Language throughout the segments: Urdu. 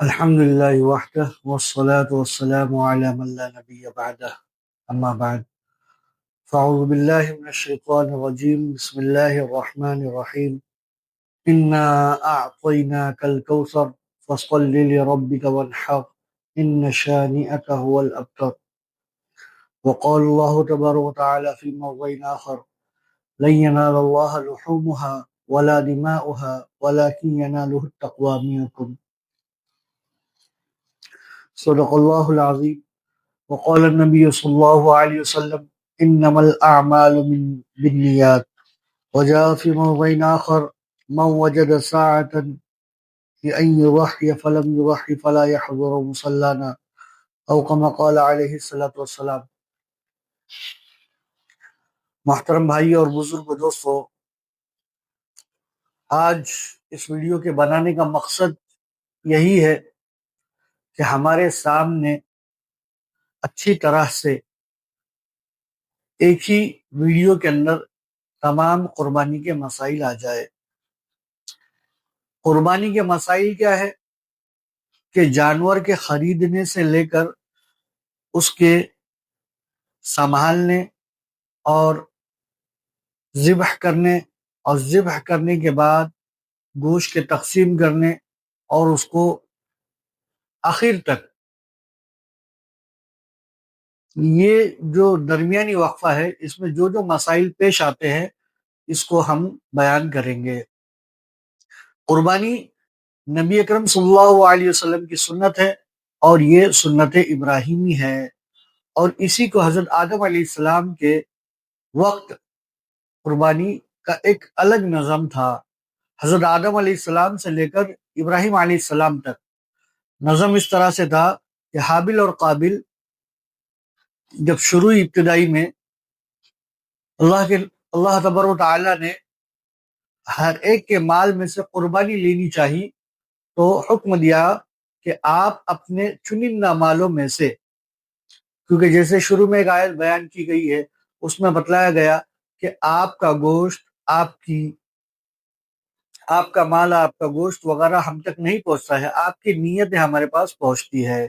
الحمد لله وحده والصلاة والسلام على من لا نبي بعده أما بعد فأعوذ بالله من الشيطان الرجيم بسم الله الرحمن الرحيم إنا أعطيناك الكوثر فصل لربك وانحر إن شانئك هو الأبتر وقال الله تبارك وتعالى في موضع آخر لن ينال الله لحومها ولا دماؤها ولكن يناله التقوى منكم صدق الله العظيم وقال النبي صلى الله عليه وسلم إنما الأعمال بالنيات وجاء في موضع آخر من وجد ساعة لأن يضحي فلم يضحي فلا يحضر مصلانا أو كما قال عليه الصلاة والسلام۔ محترم بھائی اور بزرگ دوستو، آج اس ویڈیو کے بنانے کا مقصد یہی ہے کہ ہمارے سامنے اچھی طرح سے ایک ہی ویڈیو کے اندر تمام قربانی کے مسائل آ جائے۔ قربانی کے مسائل کیا ہے کہ جانور کے خریدنے سے لے کر اس کے سنبھالنے اور ذبح کرنے اور ذبح کرنے کے بعد گوشت کے تقسیم کرنے اور اس کو آخر تک، یہ جو درمیانی وقفہ ہے اس میں جو جو مسائل پیش آتے ہیں اس کو ہم بیان کریں گے۔ قربانی نبی اکرم صلی اللہ علیہ وسلم کی سنت ہے اور یہ سنت ابراہیمی ہے، اور اسی کو حضرت آدم علیہ السلام کے وقت قربانی کا ایک الگ نظم تھا۔ حضرت آدم علیہ السلام سے لے کر ابراہیم علیہ السلام تک نظم اس طرح سے تھا کہ حابل اور قابل جب شروعی ابتدائی میں اللہ تبارک و تعالیٰ نے ہر ایک کے مال میں سے قربانی لینی چاہی تو حکم دیا کہ آپ اپنے چنندہ مالوں میں سے، کیونکہ جیسے شروع میں ایک آیت بیان کی گئی ہے اس میں بتلایا گیا کہ آپ کا گوشت، آپ کا مال، آپ کا گوشت وغیرہ ہم تک نہیں پہنچتا ہے، آپ کی نیتیں ہمارے پاس پہنچتی ہے،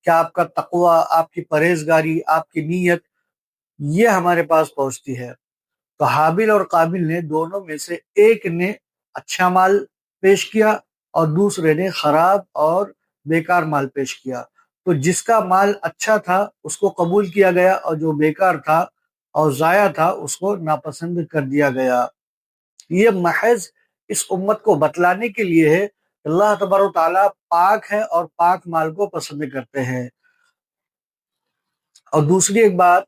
کہ آپ کا تقوی، آپ کی پرہیزگاری، آپ کی نیت یہ ہمارے پاس پہنچتی ہے۔ تو حابل اور قابل نے دونوں میں سے ایک نے اچھا مال پیش کیا اور دوسرے نے خراب اور بیکار مال پیش کیا، تو جس کا مال اچھا تھا اس کو قبول کیا گیا اور جو بیکار تھا اور ضائع تھا اس کو ناپسند کر دیا گیا۔ یہ محض اس امت کو بتلانے کے لیے ہے کہ اللہ تبارک و تعالیٰ پاک ہے اور پاک مال کو پسند کرتے ہیں۔ اور دوسری ایک بات،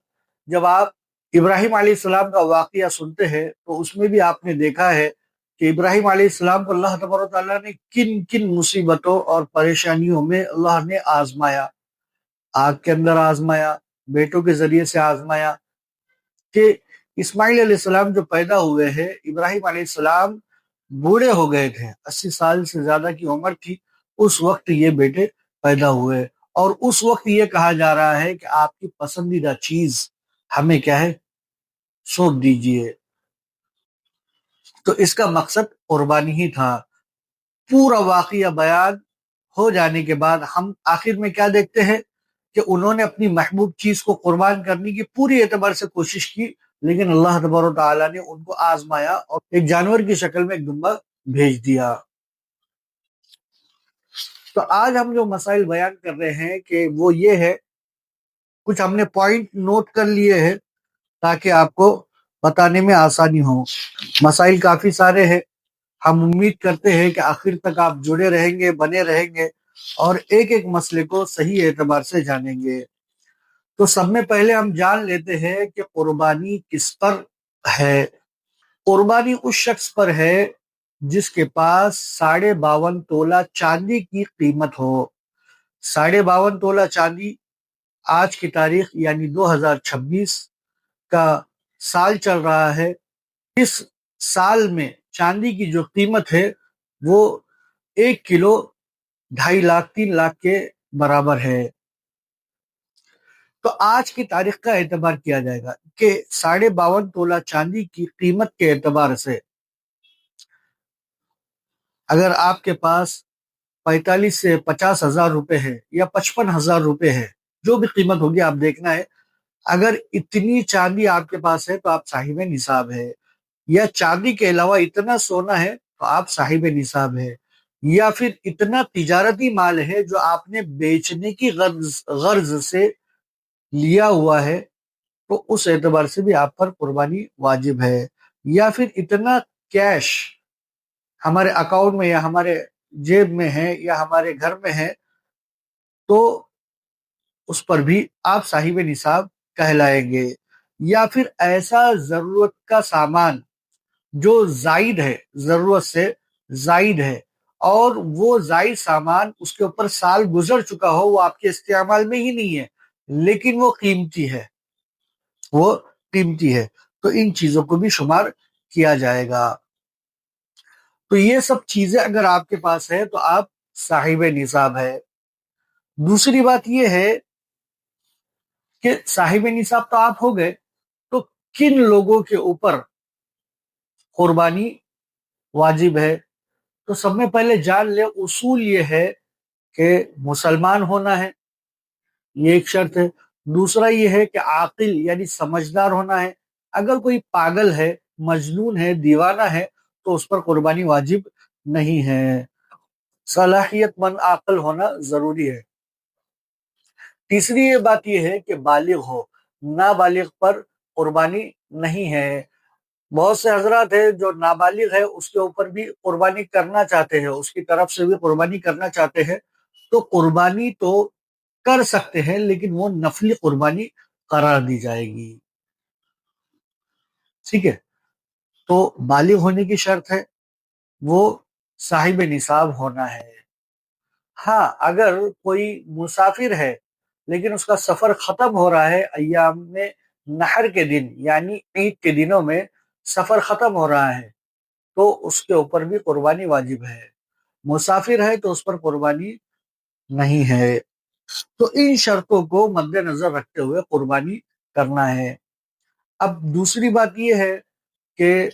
جب آپ ابراہیم علیہ السلام کا واقعہ سنتے ہیں تو اس میں بھی آپ نے دیکھا ہے کہ ابراہیم علیہ السلام کو اللہ تبارک و تعالیٰ نے کن کن مصیبتوں اور پریشانیوں میں اللہ نے آزمایا۔ آگ کے اندر آزمایا، بیٹوں کے ذریعے سے آزمایا، کہ اسماعیل علیہ السلام جو پیدا ہوئے ہیں، ابراہیم علیہ السلام بوڑھے ہو گئے تھے، 80 سال سے زیادہ کی عمر تھی اس وقت یہ بیٹے پیدا ہوئے، اور اس وقت یہ کہا جا رہا ہے کہ آپ کی پسندیدہ چیز ہمیں کیا ہے، سونپ دیجئے۔ تو اس کا مقصد قربانی ہی تھا۔ پورا واقعہ بیان ہو جانے کے بعد ہم آخر میں کیا دیکھتے ہیں کہ انہوں نے اپنی محبوب چیز کو قربان کرنے کی پوری اعتبار سے کوشش کی، لیکن اللہ تبارک و تعالیٰ نے ان کو آزمایا اور ایک جانور کی شکل میں ایک دمبا بھیج دیا۔ تو آج ہم جو مسائل بیان کر رہے ہیں کہ وہ یہ ہے، کچھ ہم نے پوائنٹ نوٹ کر لیے ہیں تاکہ آپ کو بتانے میں آسانی ہو۔ مسائل کافی سارے ہیں، ہم امید کرتے ہیں کہ آخر تک آپ جڑے رہیں گے، بنے رہیں گے اور ایک ایک مسئلے کو صحیح اعتبار سے جانیں گے۔ تو سب میں پہلے ہم جان لیتے ہیں کہ قربانی کس پر ہے۔ قربانی اس شخص پر ہے جس کے پاس 52.5 تولہ چاندی کی قیمت ہو۔ 52.5 تولہ چاندی آج کی تاریخ یعنی 2026 کا سال چل رہا ہے، اس سال میں چاندی کی جو قیمت ہے وہ 1 کلو 2.5 لاکھ 3 لاکھ کے برابر ہے۔ تو آج کی تاریخ کا اعتبار کیا جائے گا کہ 52.5 تولہ چاندی کی قیمت کے اعتبار سے اگر آپ کے پاس 45 سے 50 ہزار روپے ہے یا 55 ہزار روپے ہے، جو بھی قیمت ہوگی آپ دیکھنا ہے، اگر اتنی چاندی آپ کے پاس ہے تو آپ صاحب نصاب ہے، یا چاندی کے علاوہ اتنا سونا ہے تو آپ صاحب نصاب ہے، یا پھر اتنا تجارتی مال ہے جو آپ نے بیچنے کی غرض سے لیا ہوا ہے، تو اس اعتبار سے بھی آپ پر قربانی واجب ہے، یا پھر اتنا کیش ہمارے اکاؤنٹ میں یا ہمارے جیب میں ہے یا ہمارے گھر میں ہے، تو اس پر بھی آپ صاحب نصاب کہلائیں گے، یا پھر ایسا ضرورت کا سامان جو زائد ہے، ضرورت سے زائد ہے، اور وہ زائد سامان اس کے اوپر سال گزر چکا ہو، وہ آپ کے استعمال میں ہی نہیں ہے لیکن وہ قیمتی ہے، وہ قیمتی ہے، تو ان چیزوں کو بھی شمار کیا جائے گا۔ تو یہ سب چیزیں اگر آپ کے پاس ہے تو آپ صاحب نصاب ہے۔ دوسری بات یہ ہے کہ صاحب نصاب تو آپ ہو گئے، تو کن لوگوں کے اوپر قربانی واجب ہے؟ تو سب میں پہلے جان لے، اصول یہ ہے کہ مسلمان ہونا ہے، یہ ایک شرط ہے۔ دوسرا یہ ہے کہ عاقل یعنی سمجھدار ہونا ہے، اگر کوئی پاگل ہے، مجنون ہے، دیوانہ ہے تو اس پر قربانی واجب نہیں ہے، صلاحیت مند عاقل ہونا ضروری ہے۔ تیسری یہ بات یہ ہے کہ بالغ ہو، نابالغ پر قربانی نہیں ہے۔ بہت سے حضرات ہیں جو نابالغ ہے اس کے اوپر بھی قربانی کرنا چاہتے ہیں، اس کی طرف سے بھی قربانی کرنا چاہتے ہیں، تو قربانی تو کر سکتے ہیں لیکن وہ نفلی قربانی قرار دی جائے گی، ٹھیک ہے؟ تو بالغ ہونے کی شرط ہے، وہ صاحب نصاب ہونا ہے۔ ہاں اگر کوئی مسافر ہے لیکن اس کا سفر ختم ہو رہا ہے ایام میں نحر کے دن یعنی عید کے دنوں میں سفر ختم ہو رہا ہے، تو اس کے اوپر بھی قربانی واجب ہے۔ مسافر ہے تو اس پر قربانی نہیں ہے۔ تو ان شرطوں کو مد نظر رکھتے ہوئے قربانی کرنا ہے۔ اب دوسری بات یہ ہے کہ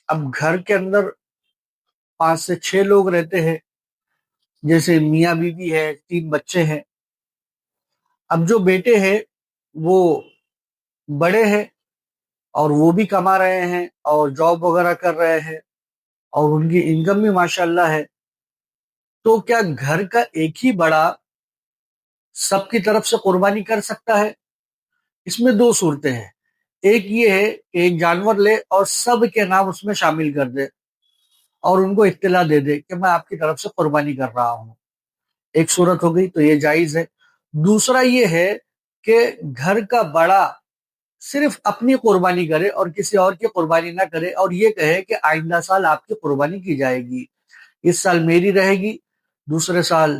اب گھر کے اندر 5 سے 6 لوگ رہتے ہیں، جیسے میاں بیوی ہے، 3 بچے ہیں۔ اب جو بیٹے ہیں وہ بڑے ہیں اور وہ بھی کما رہے ہیں اور جاب وغیرہ کر رہے ہیں اور ان کی انکم بھی ماشاءاللہ ہے، تو کیا گھر کا ایک ہی بڑا سب کی طرف سے قربانی کر سکتا ہے؟ اس میں 2 صورتیں ہیں۔ ایک یہ ہے کہ ایک جانور لے اور سب کے نام اس میں شامل کر دے اور ان کو اطلاع دے دے کہ میں آپ کی طرف سے قربانی کر رہا ہوں، ایک صورت ہو گئی، تو یہ جائز ہے۔ دوسرا یہ ہے کہ گھر کا بڑا صرف اپنی قربانی کرے اور کسی اور کی قربانی نہ کرے، اور یہ کہے کہ آئندہ سال آپ کی قربانی کی جائے گی، اس سال میری رہے گی، دوسرے سال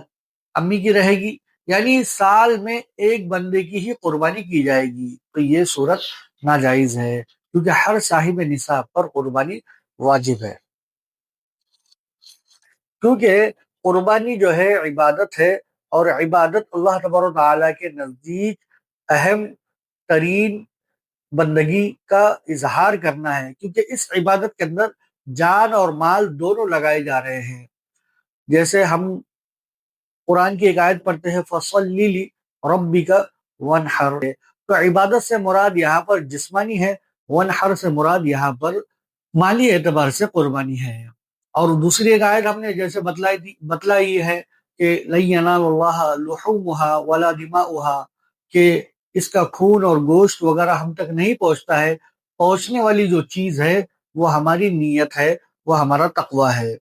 امی کی رہے گی، یعنی سال میں ایک بندے کی ہی قربانی کی جائے گی، تو یہ صورت ناجائز ہے، کیونکہ ہر صاحب نصاب پر قربانی واجب ہے۔ کیونکہ قربانی جو ہے عبادت ہے، اور عبادت اللہ تبارک و تعالیٰ کے نزدیک اہم ترین بندگی کا اظہار کرنا ہے، کیونکہ اس عبادت کے اندر جان اور مال دونوں لگائے جا رہے ہیں۔ جیسے ہم قرآن کی ایک آیت پڑھتے ہیں فَصَلِّ لِرَبِّكَ وَانْحَرْ، تو عبادت سے مراد یہاں پر جسمانی ہے، وانحر سے مراد یہاں پر مالی اعتبار سے قربانی ہے۔ اور دوسری ایک آیت ہم نے جیسے بتلائی ہے کہ لَن يَنَالَ اللَّهَ لُحُومُهَا وَلَا دِمَاؤُهَا، کہ اس کا خون اور گوشت وغیرہ ہم تک نہیں پہنچتا ہے، پہنچنے والی جو چیز ہے وہ ہماری نیت ہے، وہ ہمارا تقوی ہے۔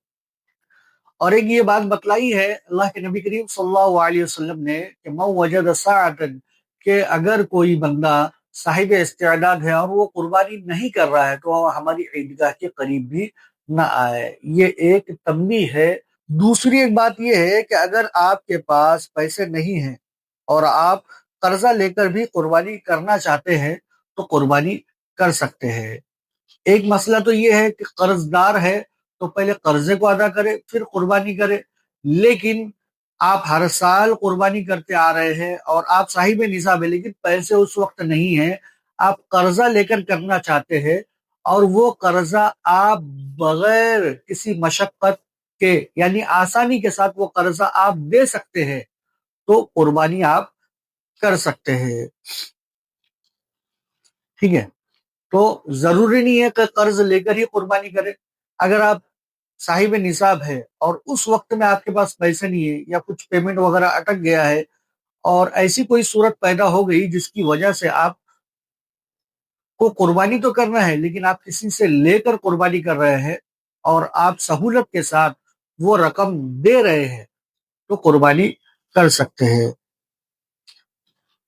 اور ایک یہ بات بتلائی ہے اللہ کے نبی کریم صلی اللہ علیہ وسلم نے کہ مَن وَجَدَ سَاعَةً، کہ اگر کوئی بندہ صاحب استعداد ہے اور وہ قربانی نہیں کر رہا ہے تو وہ ہماری عیدگاہ کے قریب بھی نہ آئے، یہ ایک تنبیہ ہے۔ دوسری ایک بات یہ ہے کہ اگر آپ کے پاس پیسے نہیں ہیں اور آپ قرضہ لے کر بھی قربانی کرنا چاہتے ہیں تو قربانی کر سکتے ہیں۔ ایک مسئلہ تو یہ ہے کہ قرض دار ہے تو پہلے قرضے کو ادا کرے پھر قربانی کرے، لیکن آپ ہر سال قربانی کرتے آ رہے ہیں اور آپ صاحب نصاب ہے لیکن پیسے اس وقت نہیں ہیں، آپ قرضہ لے کر کرنا چاہتے ہیں، اور وہ قرضہ آپ بغیر کسی مشقت کہ یعنی آسانی کے ساتھ وہ قرضہ آپ دے سکتے ہیں تو قربانی آپ کر سکتے ہیں. ٹھیک ہے، تو ضروری نہیں ہے کہ قرض لے کر ہی قربانی کرے. اگر آپ صاحب نصاب ہے اور اس وقت میں آپ کے پاس پیسے نہیں ہے یا کچھ پیمنٹ وغیرہ اٹک گیا ہے اور ایسی کوئی صورت پیدا ہو گئی جس کی وجہ سے آپ کو قربانی تو کرنا ہے لیکن آپ کسی سے لے کر قربانی کر رہے ہیں اور آپ سہولت کے ساتھ وہ رقم دے رہے ہیں تو قربانی کر سکتے ہیں.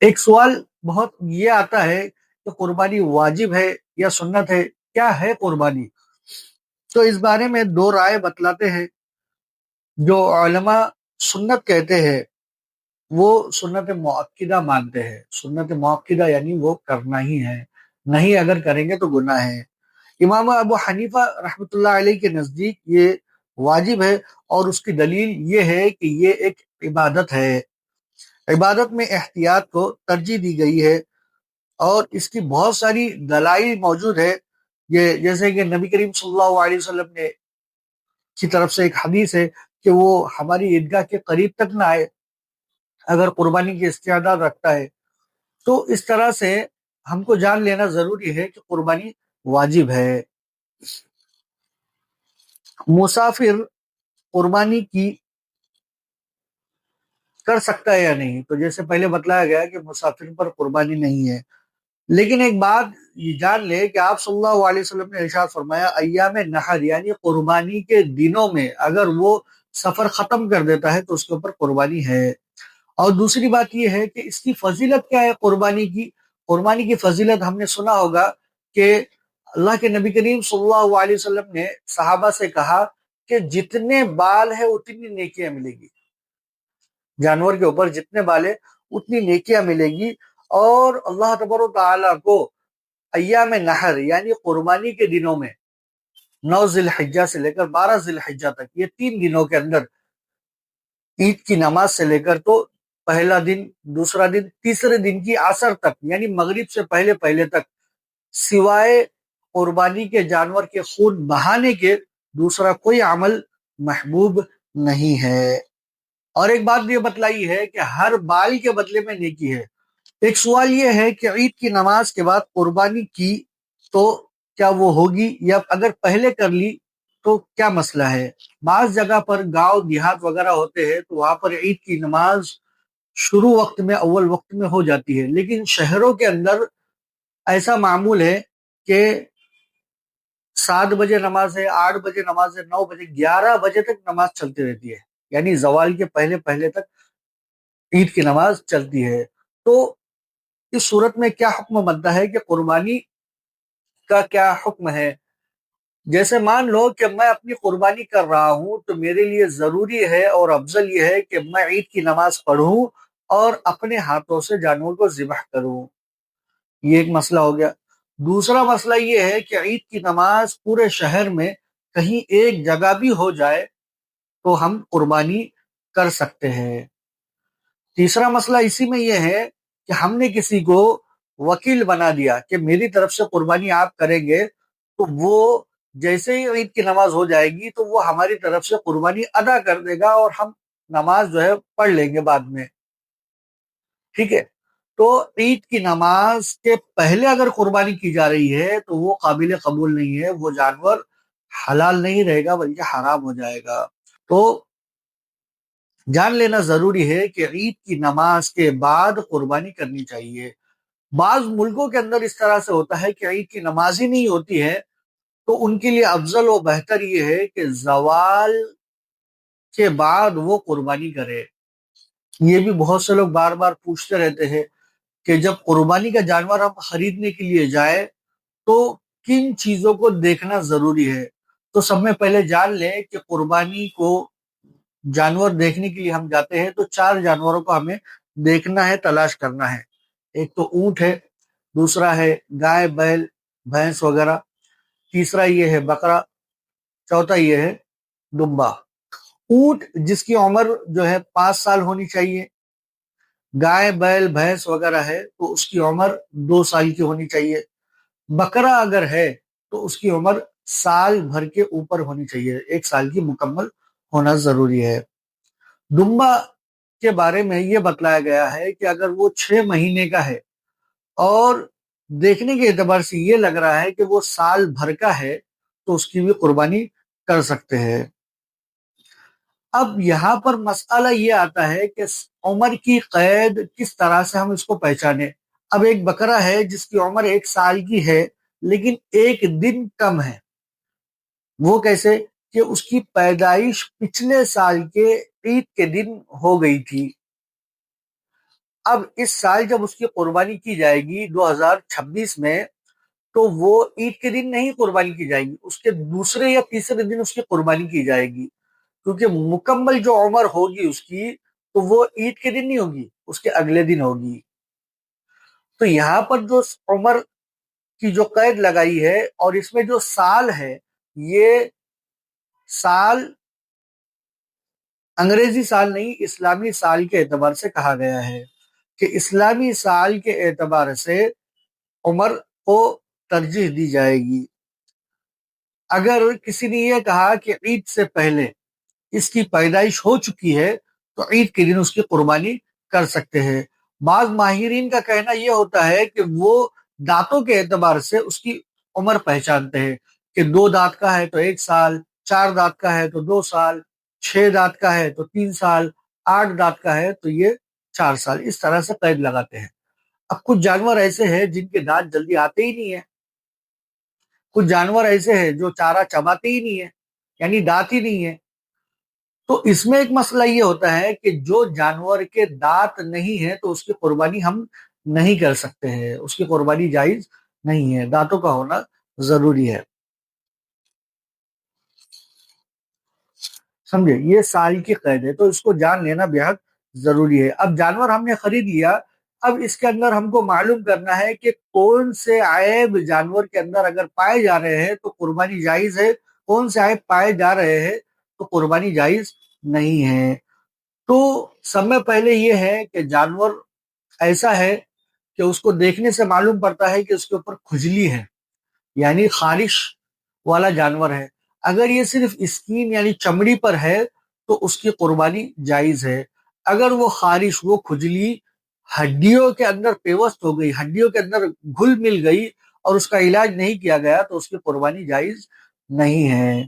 ایک سوال بہت یہ آتا ہے کہ قربانی واجب ہے یا سنت ہے، کیا ہے قربانی؟ تو اس بارے میں دو رائے بتلاتے ہیں. جو علماء سنت کہتے ہیں وہ سنت مؤکدہ مانتے ہیں. سنت مؤکدہ یعنی وہ کرنا ہی ہے، نہیں اگر کریں گے تو گناہ ہے. امام ابو حنیفہ رحمۃ اللہ علیہ کے نزدیک یہ واجب ہے اور اس کی دلیل یہ ہے کہ یہ ایک عبادت ہے. عبادت میں احتیاط کو ترجیح دی گئی ہے اور اس کی بہت ساری دلائل موجود ہے. یہ جیسے کہ نبی کریم صلی اللہ علیہ وسلم نے کی طرف سے ایک حدیث ہے کہ وہ ہماری عیدگاہ کے قریب تک نہ آئے اگر قربانی کی استعداد رکھتا ہے. تو اس طرح سے ہم کو جان لینا ضروری ہے کہ قربانی واجب ہے. مسافر قربانی کی کر سکتا ہے یا نہیں؟ تو جیسے پہلے بتلایا گیا کہ مسافر پر قربانی نہیں ہے، لیکن ایک بات یہ جان لے کہ آپ صلی اللہ علیہ وسلم نے ارشاد فرمایا ایام نحر یعنی قربانی کے دنوں میں اگر وہ سفر ختم کر دیتا ہے تو اس کے اوپر قربانی ہے. اور دوسری بات یہ ہے کہ اس کی فضیلت کیا ہے قربانی کی؟ قربانی کی فضیلت ہم نے سنا ہوگا کہ اللہ کے نبی کریم صلی اللہ علیہ وسلم نے صحابہ سے کہا کہ جتنے بال ہے اتنی نیکیاں ملے گی، جانور کے اوپر جتنے بال ہے اتنی نیکیاں ملے گی. اور اللہ تبارک و تعالیٰ کو ایام نحر یعنی قربانی کے دنوں میں 9 ذی الحجہ سے لے کر 12 ذی الحجہ تک، یہ 3 دنوں کے اندر عید کی نماز سے لے کر تو پہلا دن، دوسرا دن، تیسرے دن کی عصر تک یعنی مغرب سے پہلے پہلے تک سوائے قربانی کے جانور کے خون بہانے کے دوسرا کوئی عمل محبوب نہیں ہے. اور ایک بات یہ بتلائی ہے کہ ہر بال کے بدلے میں نیکی ہے. ایک سوال یہ ہے کہ عید کی نماز کے بعد قربانی کی تو کیا وہ ہوگی یا اگر پہلے کر لی تو کیا مسئلہ ہے؟ بعض جگہ پر گاؤں دیہات وغیرہ ہوتے ہیں تو وہاں پر عید کی نماز شروع وقت میں، اول وقت میں ہو جاتی ہے، لیکن شہروں کے اندر ایسا معمول ہے کہ 7 بجے نماز ہے، 8 بجے نماز ہے، 9 بجے، 11 بجے تک نماز چلتی رہتی ہے، یعنی زوال کے پہلے پہلے تک عید کی نماز چلتی ہے. تو اس صورت میں کیا حکم بنتا ہے کہ قربانی کا کیا حکم ہے؟ جیسے مان لو کہ میں اپنی قربانی کر رہا ہوں تو میرے لیے ضروری ہے اور افضل یہ ہے کہ میں عید کی نماز پڑھوں اور اپنے ہاتھوں سے جانور کو ذبح کروں. یہ ایک مسئلہ ہو گیا. دوسرا مسئلہ یہ ہے کہ عید کی نماز پورے شہر میں کہیں ایک جگہ بھی ہو جائے تو ہم قربانی کر سکتے ہیں. تیسرا مسئلہ اسی میں یہ ہے کہ ہم نے کسی کو وکیل بنا دیا کہ میری طرف سے قربانی آپ کریں گے تو وہ جیسے ہی عید کی نماز ہو جائے گی تو وہ ہماری طرف سے قربانی ادا کر دے گا اور ہم نماز جو ہے پڑھ لیں گے بعد میں. ٹھیک ہے، تو عید کی نماز کے پہلے اگر قربانی کی جا رہی ہے تو وہ قابل قبول نہیں ہے، وہ جانور حلال نہیں رہے گا بلکہ حرام ہو جائے گا. تو جان لینا ضروری ہے کہ عید کی نماز کے بعد قربانی کرنی چاہیے. بعض ملکوں کے اندر اس طرح سے ہوتا ہے کہ عید کی نماز ہی نہیں ہوتی ہے تو ان کے لیے افضل و بہتر یہ ہے کہ زوال کے بعد وہ قربانی کرے. یہ بھی بہت سے لوگ بار بار پوچھتے رہتے ہیں کہ جب قربانی کا جانور ہم خریدنے کے لیے جائے تو کن چیزوں کو دیکھنا ضروری ہے؟ تو سب میں پہلے جان لیں کہ قربانی کو جانور دیکھنے کے لیے ہم جاتے ہیں تو 4 جانوروں کو ہمیں دیکھنا ہے، تلاش کرنا ہے. ایک تو اونٹ ہے، دوسرا ہے گائے، بیل، بھینس وغیرہ، تیسرا یہ ہے بکرا، چوتھا یہ ہے دمبا. اونٹ جس کی عمر جو ہے 5 سال ہونی چاہیے، گائے، بیل، بھینس وغیرہ ہے تو اس کی عمر 2 سال کی ہونی چاہیے، بکرا اگر ہے تو اس کی عمر سال بھر کے اوپر ہونی چاہیے، 1 سال کی مکمل ہونا ضروری ہے۔ دمبا کے بارے میں یہ بتلایا گیا ہے کہ اگر وہ 6 مہینے کا ہے اور دیکھنے کے اعتبار سے یہ لگ رہا ہے کہ وہ سال بھر کا ہے تو اس کی بھی قربانی کر سکتے ہیں۔ اب یہاں پر مسئلہ یہ آتا ہے کہ عمر کی قید کس طرح سے ہم اس کو پہچانے۔ اب ایک بکرا ہے جس کی عمر 1 سال کی ہے لیکن 1 دن کم ہے، وہ کیسے؟ کہ اس کی پیدائش پچھلے سال کے عید کے دن ہو گئی تھی۔ اب اس سال جب اس کی قربانی کی جائے گی 2026 میں، تو وہ عید کے دن نہیں قربانی کی جائے گی، اس کے دوسرے یا تیسرے دن اس کی قربانی کی جائے گی، کیونکہ مکمل جو عمر ہوگی اس کی تو وہ عید کے دن نہیں ہوگی، اس کے اگلے دن ہوگی۔ تو یہاں پر جو عمر کی جو قید لگائی ہے اور اس میں جو سال ہے، یہ سال انگریزی سال نہیں، اسلامی سال کے اعتبار سے کہا گیا ہے کہ اسلامی سال کے اعتبار سے عمر کو ترجیح دی جائے گی۔ اگر کسی نے یہ کہا کہ عید سے پہلے اس کی پیدائش ہو چکی ہے تو عید کے دن اس کی قربانی کر سکتے ہیں۔ بعض ماہرین کا کہنا یہ ہوتا ہے کہ وہ دانتوں کے اعتبار سے اس کی عمر پہچانتے ہیں کہ 2 دانت کا ہے تو 1 سال، 4 دانت کا ہے تو 2 سال، 6 دانت کا ہے تو 3 سال، 8 دانت کا ہے تو یہ 4 سال، اس طرح سے قید لگاتے ہیں۔ اب کچھ جانور ایسے ہیں جن کے دانت جلدی آتے ہی نہیں ہیں، کچھ جانور ایسے ہیں جو چارہ چباتے ہی نہیں ہیں، یعنی دانت ہی نہیں ہے۔ تو اس میں ایک مسئلہ یہ ہوتا ہے کہ جو جانور کے دانت نہیں ہے تو اس کی قربانی ہم نہیں کر سکتے ہیں، اس کی قربانی جائز نہیں ہے، دانتوں کا ہونا ضروری ہے۔ سمجھے؟ یہ سال کی قید ہے تو اس کو جان لینا بہت ضروری ہے۔ اب جانور ہم نے خرید لیا، اب اس کے اندر ہم کو معلوم کرنا ہے کہ کون سے عیب جانور کے اندر اگر پائے جا رہے ہیں تو قربانی جائز ہے، کون سے عیب پائے جا رہے ہیں تو قربانی جائز نہیں ہے۔ تو سب میں پہلے یہ ہے کہ جانور ایسا ہے کہ اس کو دیکھنے سے معلوم پڑتا ہے کہ اس کے اوپر کھجلی ہے، یعنی خارش والا جانور ہے۔ اگر یہ صرف اسکین یعنی چمڑی پر ہے تو اس کی قربانی جائز ہے۔ اگر وہ خارش، وہ کھجلی ہڈیوں کے اندر پیوست ہو گئی، ہڈیوں کے اندر گھل مل گئی اور اس کا علاج نہیں کیا گیا تو اس کی قربانی جائز نہیں ہے۔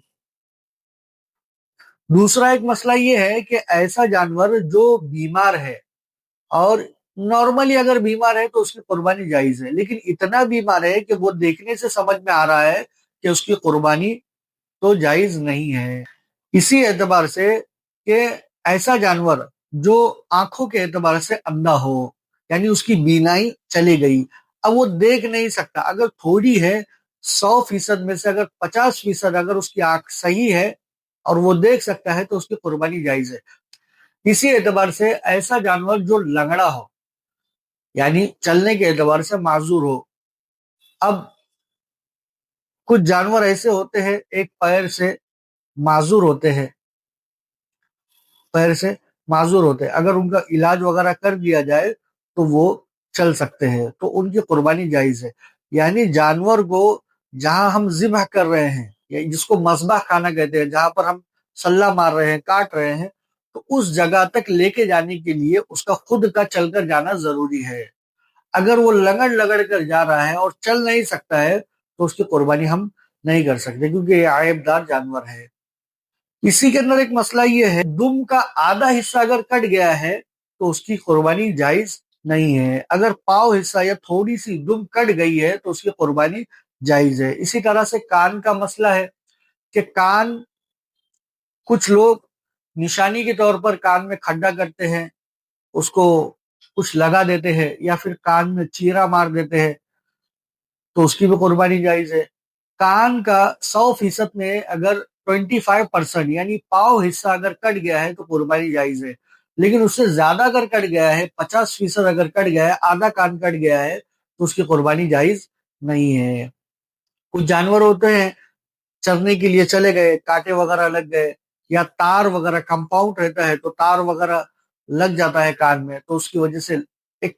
دوسرا ایک مسئلہ یہ ہے کہ ایسا جانور جو بیمار ہے، اور نارملی اگر بیمار ہے تو اس کی قربانی جائز ہے، لیکن اتنا بیمار ہے کہ وہ دیکھنے سے سمجھ میں آ رہا ہے کہ اس کی قربانی تو جائز نہیں ہے۔ اسی اعتبار سے کہ ایسا جانور جو آنکھوں کے اعتبار سے اندھا ہو، یعنی اس کی بینائی چلی گئی، اب وہ دیکھ نہیں سکتا، اگر تھوڑی ہے 100% میں سے اگر 50% اگر اس کی آنکھ صحیح ہے اور وہ دیکھ سکتا ہے تو اس کی قربانی جائز ہے۔ اسی اعتبار سے ایسا جانور جو لنگڑا ہو، یعنی چلنے کے اعتبار سے معذور ہو، اب کچھ جانور ایسے ہوتے ہیں ایک پیر سے معذور ہوتے ہیں، پیر سے معذور ہوتے ہیں، اگر ان کا علاج وغیرہ کر دیا جائے تو وہ چل سکتے ہیں تو ان کی قربانی جائز ہے۔ یعنی جانور کو جہاں ہم ذبح کر رہے ہیں، یا جس کو مذبح کھانا کہتے ہیں، جہاں پر ہم سلہ مار رہے ہیں، کاٹ رہے ہیں، تو اس جگہ تک لے کے جانے کے لیے اس کا خود کا چل کر جانا ضروری ہے۔ اگر وہ لگڑ لگڑ کر جا رہا ہے اور چل نہیں سکتا ہے تو اس کی قربانی ہم نہیں کر سکتے، کیونکہ یہ عیب دار جانور ہے۔ اسی کے اندر ایک مسئلہ یہ ہے، دم کا آدھا حصہ اگر کٹ گیا ہے تو اس کی قربانی جائز نہیں ہے۔ اگر پاؤ حصہ یا تھوڑی سی دم کٹ گئی ہے تو اس کی قربانی جائز ہے۔ اسی طرح سے کان کا مسئلہ ہے کہ کان، کچھ لوگ نشانی کے طور پر کان میں کھڈا کرتے ہیں، اس کو کچھ لگا دیتے ہیں یا پھر کان میں چیرا مار دیتے ہیں تو اس کی بھی قربانی جائز ہے۔ کان کا 100% میں اگر 25% یعنی پاؤ حصہ اگر کٹ گیا ہے تو قربانی جائز ہے، لیکن اس سے زیادہ اگر کٹ گیا ہے، 50% اگر کٹ گیا ہے، آدھا کان کٹ گیا ہے تو اس کی قربانی جائز نہیں ہے۔ کچھ جانور ہوتے ہیں چرنے کے لیے چلے گئے، کانٹے وغیرہ لگ گئے، یا تار وغیرہ کمپاؤنڈ رہتا ہے تو تار وغیرہ لگ جاتا ہے کان میں تو اس کی وجہ سے ایک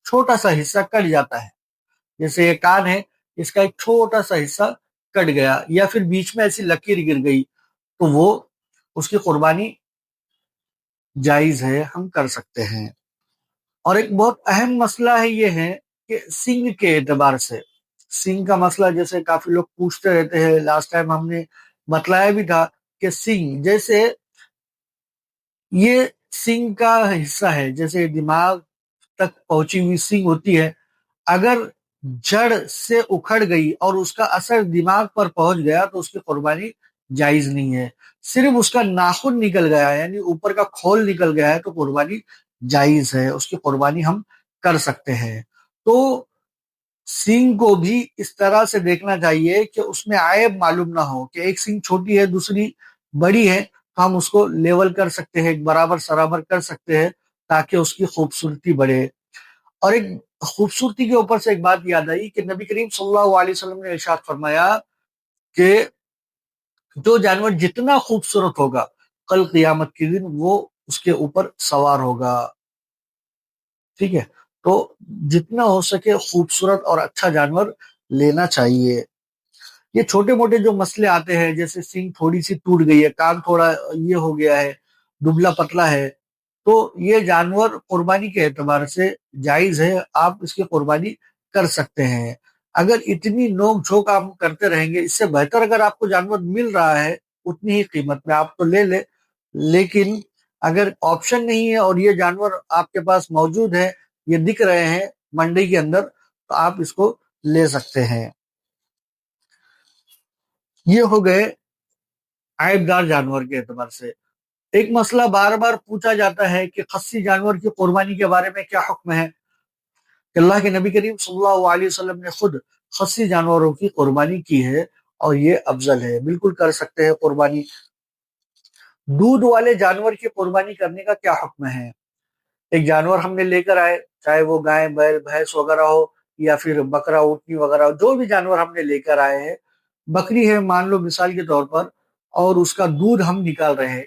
چھوٹا سا حصہ کٹ جاتا ہے، جیسے یہ کان ہے، اس کا ایک چھوٹا سا حصہ کٹ گیا یا پھر بیچ میں ایسی لکیر گر گئی تو وہ اس کی قربانی جائز ہے، ہم کر سکتے ہیں۔ اور ایک بہت اہم مسئلہ ہے، یہ ہے کہ سنگ کے اعتبار سے، سنگ کا مسئلہ جیسے کافی لوگ پوچھتے رہتے ہیں، لاسٹ ٹائم ہم نے بتلایا بھی تھا کہ سنگ جیسے یہ سنگ کا حصہ ہے، جیسے دماغ تک پہنچی ہوئی سنگ ہوتی ہے، اگر جڑ سے اکھڑ گئی اور اس کا اثر دماغ پر پہنچ گیا تو اس کی قربانی جائز نہیں ہے۔ صرف اس کا ناخن نکل گیا ہے، یعنی اوپر کا کھول نکل گیا ہے تو قربانی جائز ہے، اس کی قربانی ہم کر سکتے ہیں۔ تو سینگ کو بھی اس طرح سے دیکھنا چاہیے کہ اس میں عیب معلوم نہ ہو، کہ ایک سینگ چھوٹی ہے دوسری بڑی ہے تو ہم اس کو لیول کر سکتے ہیں، ایک برابر سرابر کر سکتے ہیں تاکہ اس کی خوبصورتی بڑھے۔ اور ایک خوبصورتی کے اوپر سے ایک بات یاد آئی کہ نبی کریم صلی اللہ علیہ وسلم نے ارشاد فرمایا کہ جو جانور جتنا خوبصورت ہوگا کل قیامت کے دن وہ اس کے اوپر سوار ہوگا۔ ٹھیک ہے، تو جتنا ہو سکے خوبصورت اور اچھا جانور لینا چاہیے۔ یہ چھوٹے موٹے جو مسئلے آتے ہیں، جیسے سینگ تھوڑی سی ٹوٹ گئی ہے، کان تھوڑا یہ ہو گیا ہے، دبلا پتلا ہے، تو یہ جانور قربانی کے اعتبار سے جائز ہے، آپ اس کی قربانی کر سکتے ہیں۔ اگر اتنی نوک جھوک آپ کرتے رہیں گے، اس سے بہتر اگر آپ کو جانور مل رہا ہے اتنی ہی قیمت میں آپ تو لے لیں، لیکن اگر آپشن نہیں ہے اور یہ جانور آپ کے پاس موجود ہے، یہ دکھ رہے ہیں منڈی کے اندر، تو آپ اس کو لے سکتے ہیں۔ یہ ہو گئے عیب دار جانور کے اعتبار سے۔ ایک مسئلہ بار بار پوچھا جاتا ہے کہ خصی جانور کی قربانی کے بارے میں کیا حکم ہے؟ کہ اللہ کے نبی کریم صلی اللہ علیہ وسلم نے خود خصی جانوروں کی قربانی کی ہے اور یہ افضل ہے، بالکل کر سکتے ہیں قربانی۔ دودھ والے جانور کی قربانی کرنے کا کیا حکم ہے؟ ایک جانور ہم نے لے کر آئے، چاہے وہ گائے بیل بھینس وغیرہ ہو یا پھر بکرا اونٹنی وغیرہ ہو، جو بھی جانور ہم نے لے کر آئے ہیں، بکری ہے مان لو مثال کے طور پر، اور اس کا دودھ ہم نکال رہے ہیں،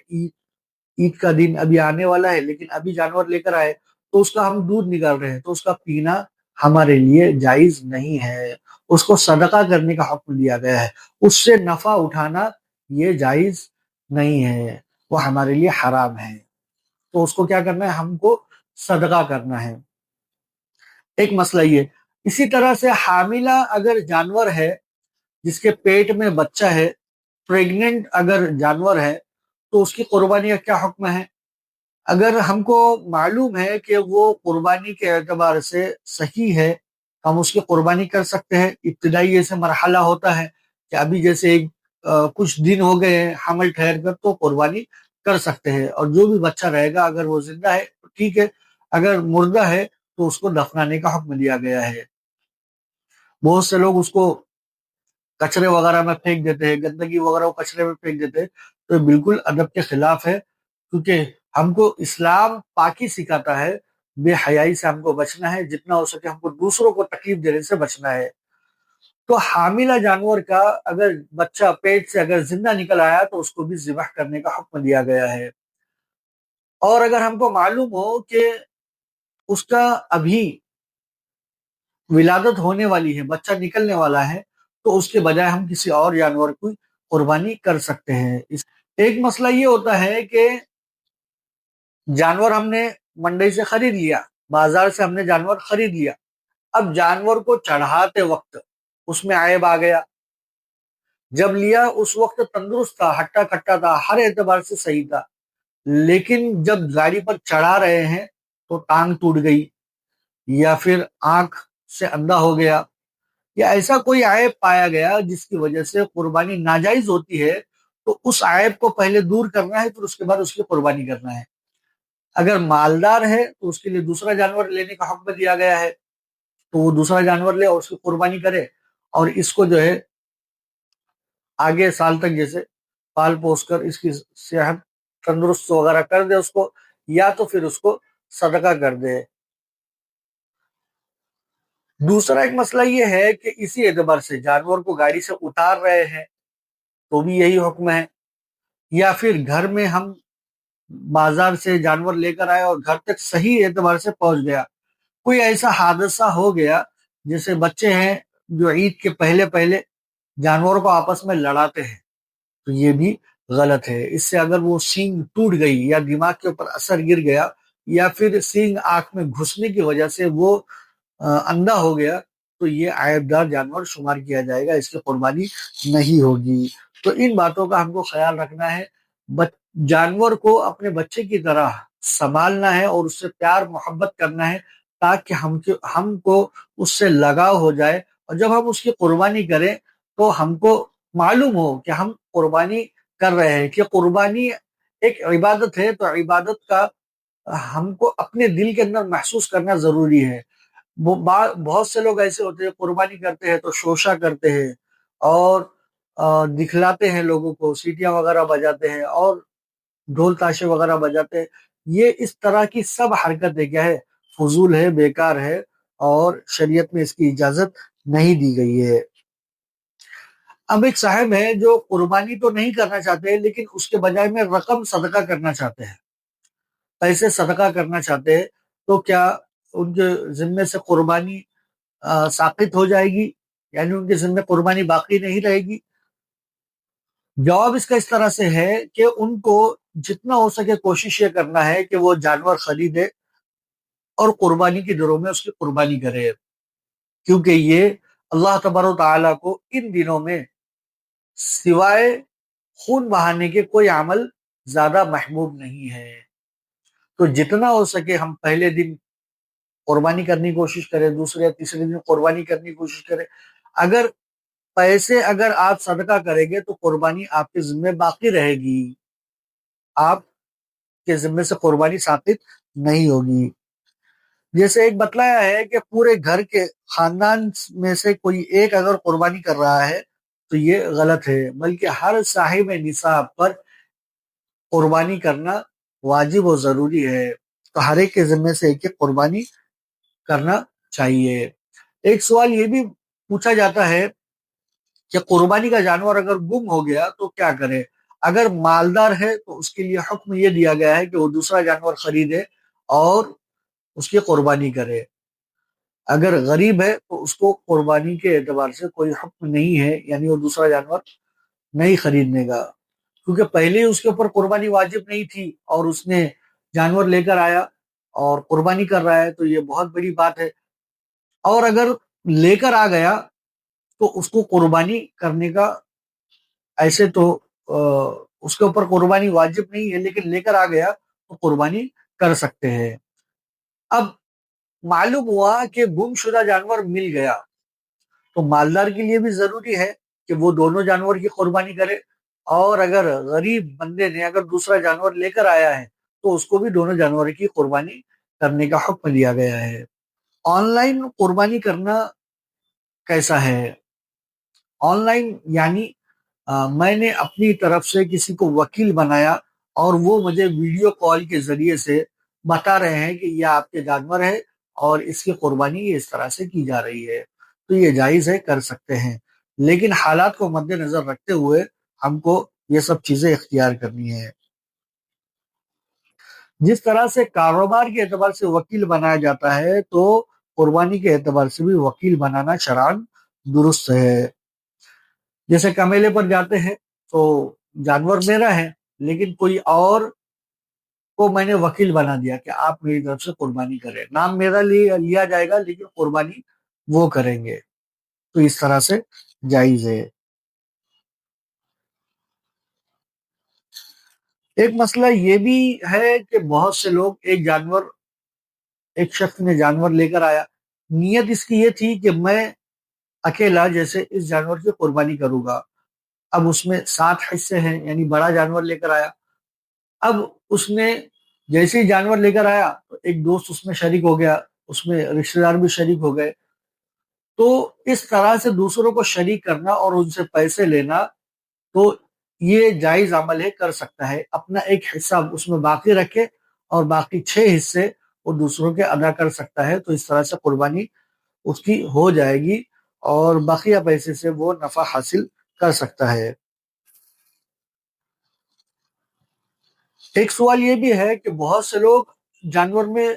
عید کا دن ابھی آنے والا ہے لیکن ابھی جانور لے کر آئے تو اس کا ہم دودھ نکال رہے ہیں، تو اس کا پینا ہمارے لیے جائز نہیں ہے، اس کو صدقہ کرنے کا حکم دیا گیا ہے، اس سے نفع اٹھانا یہ جائز نہیں ہے، وہ ہمارے لیے حرام ہے، تو اس کو کیا کرنا ہے، ہم کو صدقہ کرنا ہے۔ ایک مسئلہ یہ، اسی طرح سے حاملہ اگر جانور ہے جس کے پیٹ میں بچہ ہے، پریگننٹ اگر جانور ہے تو اس کی قربانی کا کیا حکم ہے؟ اگر ہم کو معلوم ہے کہ وہ قربانی کے اعتبار سے صحیح ہے، ہم اس کی قربانی کر سکتے ہیں۔ ابتدائی ایسے مرحلہ ہوتا ہے کہ ابھی جیسے کچھ دن ہو گئے ہیں حمل ٹھہر کر، تو قربانی کر سکتے ہیں، اور جو بھی بچہ رہے گا اگر وہ زندہ ہے تو ٹھیک ہے، اگر مردہ ہے تو اس کو دفنانے کا حکم دیا گیا ہے۔ بہت سے لوگ اس کو کچرے وغیرہ میں پھینک دیتے ہیں، گندگی وغیرہ کو کچرے میں پھینک دیتے ہیں، تو یہ بالکل ادب کے خلاف ہے، کیونکہ ہم کو اسلام پاکی سکھاتا ہے، بے حیائی سے ہم کو بچنا ہے، جتنا ہو سکے ہم کو دوسروں کو تکلیف دینے سے بچنا ہے۔ تو حاملہ جانور کا اگر بچہ پیٹ سے اگر زندہ نکل آیا تو اس کو بھی ذبح کرنے کا حکم دیا گیا ہے۔ اور اگر ہم کو معلوم ہو کہ اس کا ابھی ولادت ہونے والی ہے، بچہ نکلنے والا ہے، تو اس کے بجائے ہم کسی اور جانور کی قربانی کر سکتے ہیں۔ ایک مسئلہ یہ ہوتا ہے کہ جانور ہم نے منڈی سے خرید لیا، بازار سے ہم نے جانور خرید لیا، اب جانور کو چڑھاتے وقت اس میں عیب آ گیا۔ جب لیا اس وقت تندرست تھا، ہٹا کٹا تھا، ہر اعتبار سے صحیح تھا، لیکن جب گاڑی پر چڑھا رہے ہیں تو ٹانگ ٹوٹ گئی، یا پھر آنکھ سے اندھا ہو گیا، یا ایسا کوئی عیب پایا گیا جس کی وجہ سے قربانی ناجائز ہوتی ہے، تو اس عیب کو پہلے دور کرنا ہے، پھر اس کے بعد اس کی قربانی کرنا ہے۔ اگر مالدار ہے تو اس کے لیے دوسرا جانور لینے کا حکم دیا گیا ہے، تو وہ دوسرا جانور لے اور اس کی قربانی کرے، اور اس کو جو ہے آگے سال تک جیسے پال پوس کر اس کی صحت تندرست وغیرہ کر دے اس کو، یا تو پھر اس کو صدقہ کر دے۔ دوسرا ایک مسئلہ یہ ہے کہ اسی اعتبار سے جانور کو گاڑی سے اتار رہے ہیں تو بھی یہی حکم ہے، یا پھر گھر میں ہم بازار سے جانور لے کر آئے اور گھر تک صحیح اعتبار سے پہنچ گیا، کوئی ایسا حادثہ ہو گیا، جیسے بچے ہیں جو عید کے پہلے پہلے جانوروں کو آپس میں لڑاتے ہیں، تو یہ بھی غلط ہے. اس سے اگر وہ سینگ ٹوٹ گئی یا دماغ کے اوپر اثر گر گیا یا پھر سینگ آنکھ میں گھسنے کی وجہ سے وہ اندھا ہو گیا تو یہ عیبدار جانور شمار کیا جائے گا، اس کی قربانی نہیں ہوگی. تو ان باتوں کا ہم کو خیال رکھنا ہے. جانور کو اپنے بچے کی طرح سنبھالنا ہے اور اس سے پیار محبت کرنا ہے تاکہ ہم کو اس سے لگاؤ ہو جائے، اور جب ہم اس کی قربانی کریں تو ہم کو معلوم ہو کہ ہم قربانی کر رہے ہیں، کہ قربانی ایک عبادت ہے. تو عبادت کا ہم کو اپنے دل کے اندر محسوس کرنا ضروری ہے. بہت سے لوگ ایسے ہوتے ہیں قربانی کرتے ہیں تو شوشہ کرتے ہیں اور دکھلاتے ہیں لوگوں کو، سیٹیاں وغیرہ بجاتے ہیں اور ڈھول تاشے وغیرہ بجاتے ہیں. یہ اس طرح کی سب حرکتیں کیا ہے؟ فضول ہے، بیکار ہے، اور شریعت میں اس کی اجازت نہیں دی گئی ہے. اب ایک صاحب ہے جو قربانی تو نہیں کرنا چاہتے لیکن اس کے بجائے میں رقم صدقہ کرنا چاہتے ہیں، پیسے صدقہ کرنا چاہتے ہیں. تو کیا ان کے ذمے سے قربانی ساقط ہو جائے گی، یعنی ان کے ذمے قربانی باقی نہیں رہے گی؟ جواب اس کا اس طرح سے ہے کہ ان کو جتنا ہو سکے کوشش یہ کرنا ہے کہ وہ جانور خریدے اور قربانی کے دنوں میں اس کی قربانی کرے، کیونکہ یہ اللہ تبارک و تعالیٰ کو ان دنوں میں سوائے خون بہانے کے کوئی عمل زیادہ محبوب نہیں ہے. تو جتنا ہو سکے ہم پہلے دن قربانی کرنے کی کوشش کریں، دوسرے یا تیسرے دن قربانی کرنے کی کوشش کریں. اگر اگر آپ صدقہ کریں گے تو قربانی آپ کے ذمہ باقی رہے گی، آپ کے ذمے سے قربانی ثابت نہیں ہوگی. جیسے ایک بتلایا ہے کہ پورے گھر کے خاندان میں سے کوئی ایک اگر قربانی کر رہا ہے تو یہ غلط ہے، بلکہ ہر صاحب نصاب پر قربانی کرنا واجب و ضروری ہے. تو ہر ایک کے ذمے سے ایک ایک قربانی کرنا چاہیے. ایک سوال یہ بھی پوچھا جاتا ہے کہ قربانی کا جانور اگر گم ہو گیا تو کیا کرے؟ اگر مالدار ہے تو اس کے لیے حکم یہ دیا گیا ہے کہ وہ دوسرا جانور خریدے اور اس کی قربانی کرے. اگر غریب ہے تو اس کو قربانی کے اعتبار سے کوئی حکم نہیں ہے، یعنی وہ دوسرا جانور نہیں خریدنے کا، کیونکہ پہلے ہی اس کے اوپر قربانی واجب نہیں تھی اور اس نے جانور لے کر آیا اور قربانی کر رہا ہے، تو یہ بہت بڑی بات ہے. اور اگر لے کر آ گیا تو اس کو قربانی کرنے کا ایسے تو اس کے اوپر قربانی واجب نہیں ہے، لیکن لے کر آ گیا تو قربانی کر سکتے ہیں. اب معلوم ہوا کہ گم شدہ جانور مل گیا تو مالدار کے لیے بھی ضروری ہے کہ وہ دونوں جانور کی قربانی کرے، اور اگر غریب بندے نے اگر دوسرا جانور لے کر آیا ہے تو اس کو بھی دونوں جانور کی قربانی کرنے کا حکم دیا گیا ہے. آن لائن قربانی کرنا کیسا ہے؟ آن لائن یعنی میں نے اپنی طرف سے کسی کو وکیل بنایا اور وہ مجھے ویڈیو کال کے ذریعے سے بتا رہے ہیں کہ یہ آپ کے جانور ہے اور اس کی قربانی اس طرح سے کی جا رہی ہے، تو یہ جائز ہے، کر سکتے ہیں. لیکن حالات کو مد نظر رکھتے ہوئے ہم کو یہ سب چیزیں اختیار کرنی ہے. جس طرح سے کاروبار کے اعتبار سے وکیل بنایا جاتا ہے تو قربانی کے اعتبار سے بھی وکیل بنانا شرعاً درست ہے. جیسے کمیلے پر جاتے ہیں تو جانور میرا ہے لیکن کوئی اور کو میں نے وکیل بنا دیا کہ آپ میری طرف سے قربانی کریں، نام میرا لیا جائے گا لیکن قربانی وہ کریں گے، تو اس طرح سے جائز ہے. ایک مسئلہ یہ بھی ہے کہ بہت سے لوگ ایک شخص نے جانور لے کر آیا، نیت اس کی یہ تھی کہ میں اکیلا جیسے اس جانور کی قربانی کروں گا. اب اس میں 7 حصے ہیں، یعنی بڑا جانور لے کر آیا. اب اس نے جیسے ہی جانور لے کر آیا تو ایک دوست اس میں شریک ہو گیا، اس میں رشتہ دار بھی شریک ہو گئے. تو اس طرح سے دوسروں کو شریک کرنا اور ان سے پیسے لینا تو یہ جائز عمل ہے، کر سکتا ہے. اپنا ایک حصہ اس میں باقی رکھے اور باقی 6 حصے وہ دوسروں کے ادا کر سکتا ہے، تو اس طرح سے قربانی اس کی ہو جائے گی اور بقیہ پیسے سے وہ نفع حاصل کر سکتا ہے. ایک سوال یہ بھی ہے کہ بہت سے لوگ جانور میں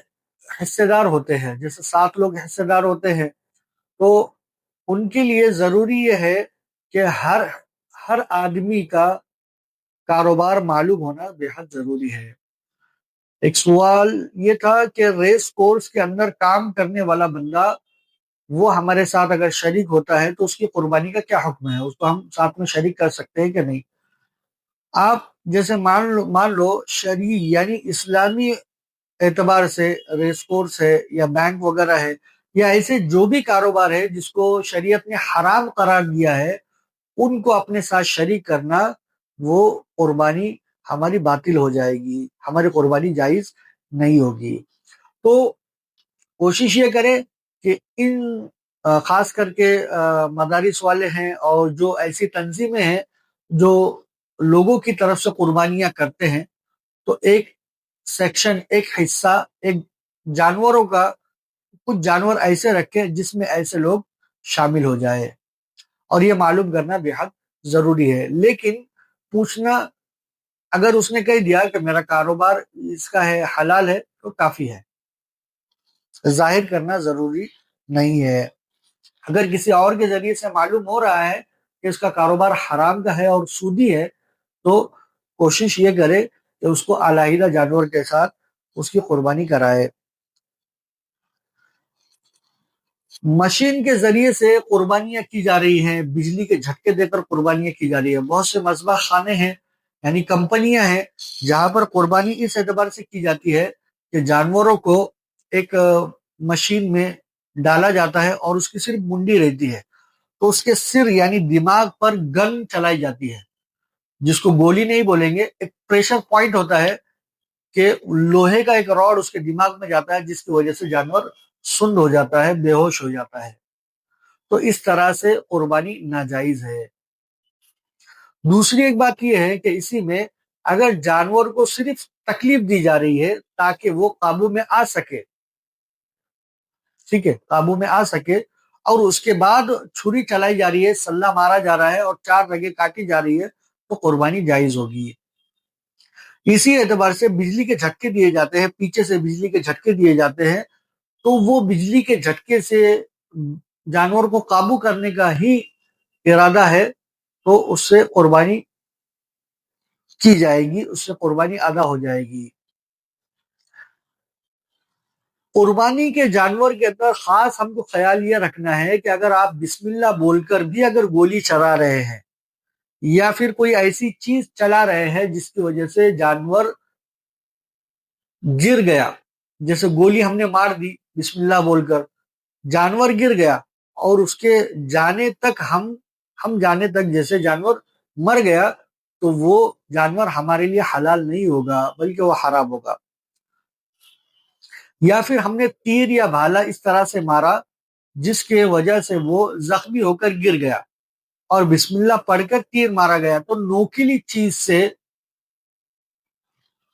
حصے دار ہوتے ہیں، جیسے 7 لوگ حصے دار ہوتے ہیں، تو ان کے لیے ضروری یہ ہے کہ ہر آدمی کا کاروبار معلوم ہونا بے حد ضروری ہے۔ ایک سوال یہ تھا کہ ریس کورس کے اندر کام کرنے والا بندہ وہ ہمارے ساتھ اگر شریک ہوتا ہے تو اس کی قربانی کا کیا حکم ہے؟ اس کو ہم ساتھ میں شریک کر سکتے ہیں کہ نہیں؟ آپ جیسے مان لو شریع یعنی اسلامی اعتبار سے ریس کورس ہے یا بینک وغیرہ ہے یا ایسے جو بھی کاروبار ہے جس کو شریعت نے حرام قرار دیا ہے، ان کو اپنے ساتھ شریک کرنا، وہ قربانی ہماری باطل ہو جائے گی، ہماری قربانی جائز نہیں ہوگی۔ تو کوشش یہ کرے کہ ان خاص کر کے مدارس والے ہیں اور جو ایسی تنظیمیں ہیں جو لوگوں کی طرف سے قربانیاں کرتے ہیں، تو ایک سیکشن، ایک حصہ، ایک جانوروں کا، کچھ جانور ایسے رکھے جس میں ایسے لوگ شامل ہو جائے، اور یہ معلوم کرنا بے حد ضروری ہے۔ لیکن پوچھنا، اگر اس نے کہہ دیا کہ میرا کاروبار اس کا ہے، حلال ہے، تو کافی ہے، ظاہر کرنا ضروری نہیں ہے۔ اگر کسی اور کے ذریعے سے معلوم ہو رہا ہے کہ اس کا کاروبار حرام کا ہے اور سودی ہے، تو کوشش یہ کرے کہ اس کو علیحدہ جانور کے ساتھ اس کی قربانی کرائے۔ مشین کے ذریعے سے قربانیاں کی جا رہی ہیں، بجلی کے جھٹکے دے کر قربانیاں کی جا رہی ہیں۔ بہت سے مذبح خانے ہیں، یعنی کمپنیاں ہیں، جہاں پر قربانی اس اعتبار سے کی جاتی ہے کہ جانوروں کو ایک مشین میں ڈالا جاتا ہے اور اس کی صرف منڈی رہتی ہے، تو اس کے سر یعنی دماغ پر گن چلائی جاتی ہے، جس کو گولی نہیں بولیں گے، ایک پریشر پوائنٹ ہوتا ہے کہ لوہے کا ایک راڈ اس کے دماغ میں جاتا ہے، جس کی وجہ سے جانور سند ہو جاتا ہے، بے ہوش ہو جاتا ہے۔ تو اس طرح سے قربانی ناجائز ہے۔ دوسری ایک بات یہ ہے کہ اسی میں اگر جانور کو صرف تکلیف دی جا رہی ہے تاکہ وہ قابو میں آ سکے، ٹھیک ہے، قابو میں آ سکے، اور اس کے بعد چھری چلائی جا رہی ہے، سلہ مارا جا رہا ہے اور 4 رگیں کاٹی جا رہی ہے، تو قربانی جائز ہوگی۔ اسی اعتبار سے بجلی کے جھٹکے دیے جاتے ہیں، پیچھے سے بجلی کے جھٹکے دیے جاتے ہیں، تو وہ بجلی کے جھٹکے سے جانور کو قابو کرنے کا ہی ارادہ ہے، تو اس سے قربانی کی جائے گی، اس سے قربانی ادا ہو جائے گی۔ قربانی کے جانور کے اندر خاص ہم کو خیال یہ رکھنا ہے کہ اگر آپ بسم اللہ بول کر بھی اگر گولی چلا رہے ہیں یا پھر کوئی ایسی چیز چلا رہے ہیں جس کی وجہ سے جانور گر گیا، جیسے گولی ہم نے مار دی بسم اللہ بول کر، جانور گر گیا اور اس کے جانے تک ہم جانے تک جیسے جانور مر گیا، تو وہ جانور ہمارے لیے حلال نہیں ہوگا بلکہ وہ حرام ہوگا۔ یا پھر ہم نے تیر یا بھالا اس طرح سے مارا جس کے وجہ سے وہ زخمی ہو کر گر گیا اور بسم اللہ پڑھ کر تیر مارا گیا، تو نوکیلی چیز سے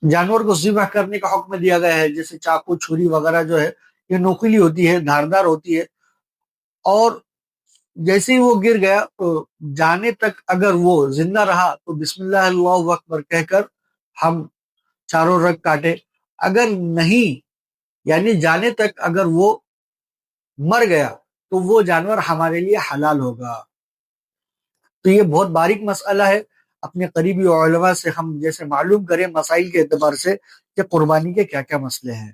جانور کو ذبح کرنے کا حکم دیا گیا ہے، جیسے چاقو، چھری وغیرہ جو ہے یہ نوکیلی ہوتی ہے، دھاردار ہوتی ہے، اور جیسے ہی وہ گر گیا تو جانے تک اگر وہ زندہ رہا تو بسم اللہ اللہ اکبر کہہ کر ہم چاروں رگ کاٹے، اگر نہیں یعنی جانے تک اگر وہ مر گیا تو وہ جانور ہمارے لیے حلال ہوگا۔ تو یہ بہت باریک مسئلہ ہے، اپنے قریبی علماء سے ہم جیسے معلوم کریں مسائل کے اعتبار سے کہ قربانی کے کیا کیا مسئلے ہیں۔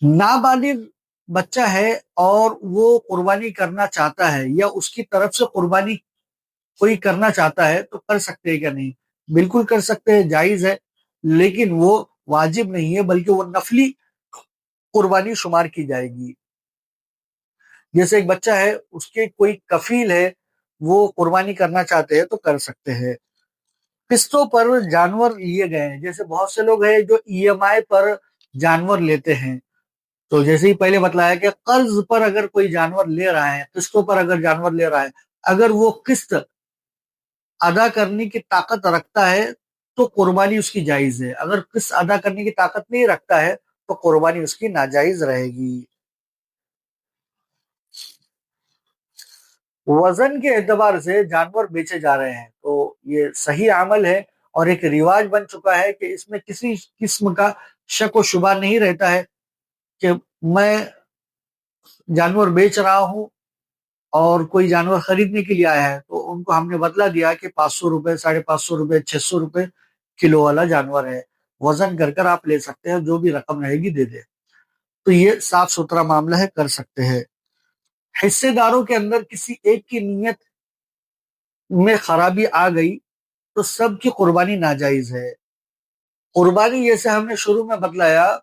نابالغ بچہ ہے اور وہ قربانی کرنا چاہتا ہے یا اس کی طرف سے قربانی کوئی کرنا چاہتا ہے تو کر سکتے ہیں کیا؟ نہیں، بالکل کر سکتے ہیں، جائز ہے، لیکن وہ واجب نہیں ہے بلکہ وہ نفلی قربانی شمار کی جائے گی۔ جیسے ایک بچہ ہے، اس کے کوئی کفیل ہے، وہ قربانی کرنا چاہتے ہیں تو کر سکتے ہیں۔ قسطوں پر جانور لیے گئے ہیں، جیسے بہت سے لوگ ہیں جو ای ایم آئی پر جانور لیتے ہیں، تو جیسے ہی پہلے بتلایا کہ قرض پر اگر کوئی جانور لے رہا ہے، قسطوں پر اگر جانور لے رہا ہے، اگر وہ قسط ادا کرنے کی طاقت رکھتا ہے تو قربانی اس کی جائز ہے، اگر قسط ادا کرنے کی طاقت نہیں رکھتا ہے تو قربانی اس کی ناجائز رہے گی۔ وزن کے اعتبار سے جانور بیچے جا رہے ہیں تو یہ صحیح عمل ہے اور ایک رواج بن چکا ہے کہ اس میں کسی قسم کا شک و شبہ نہیں رہتا ہے کہ میں جانور بیچ رہا ہوں اور کوئی جانور خریدنے کے لیے آیا ہے تو ان کو ہم نے بدلا دیا کہ 500 روپے، 550 روپے، 600 روپے کلو والا جانور ہے، وزن کر کر آپ لے سکتے ہیں، جو بھی رقم رہے گی دے دیں۔ تو یہ صاف ستھرا معاملہ ہے، کر سکتے ہیں۔ حصے داروں کے اندر کسی ایک کی نیت میں خرابی آ گئی تو سب کی قربانی ناجائز ہے۔ قربانی جیسے ہم نے شروع میں بتلایا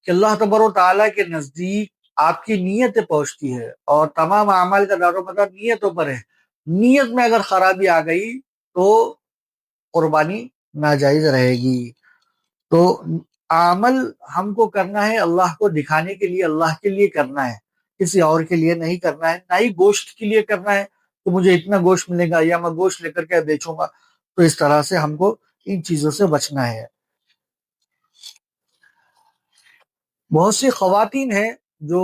کہ اللہ تبارک و تعالیٰ کے نزدیک آپ کی نیت پہنچتی ہے، اور تمام اعمال کا دار و مدار نیتوں پر ہے۔ نیت میں اگر خرابی آ گئی تو قربانی ناجائز رہے گی۔ تو عمل ہم کو کرنا ہے اللہ کو دکھانے کے لیے، اللہ کے لیے کرنا ہے، کسی اور کے لیے نہیں کرنا ہے، نہ ہی گوشت کے لیے کرنا ہے کہ مجھے اتنا گوشت ملے گا یا میں گوشت لے کر کے بیچوں گا۔ تو اس طرح سے ہم کو ان چیزوں سے بچنا ہے۔ بہت سی خواتین ہیں جو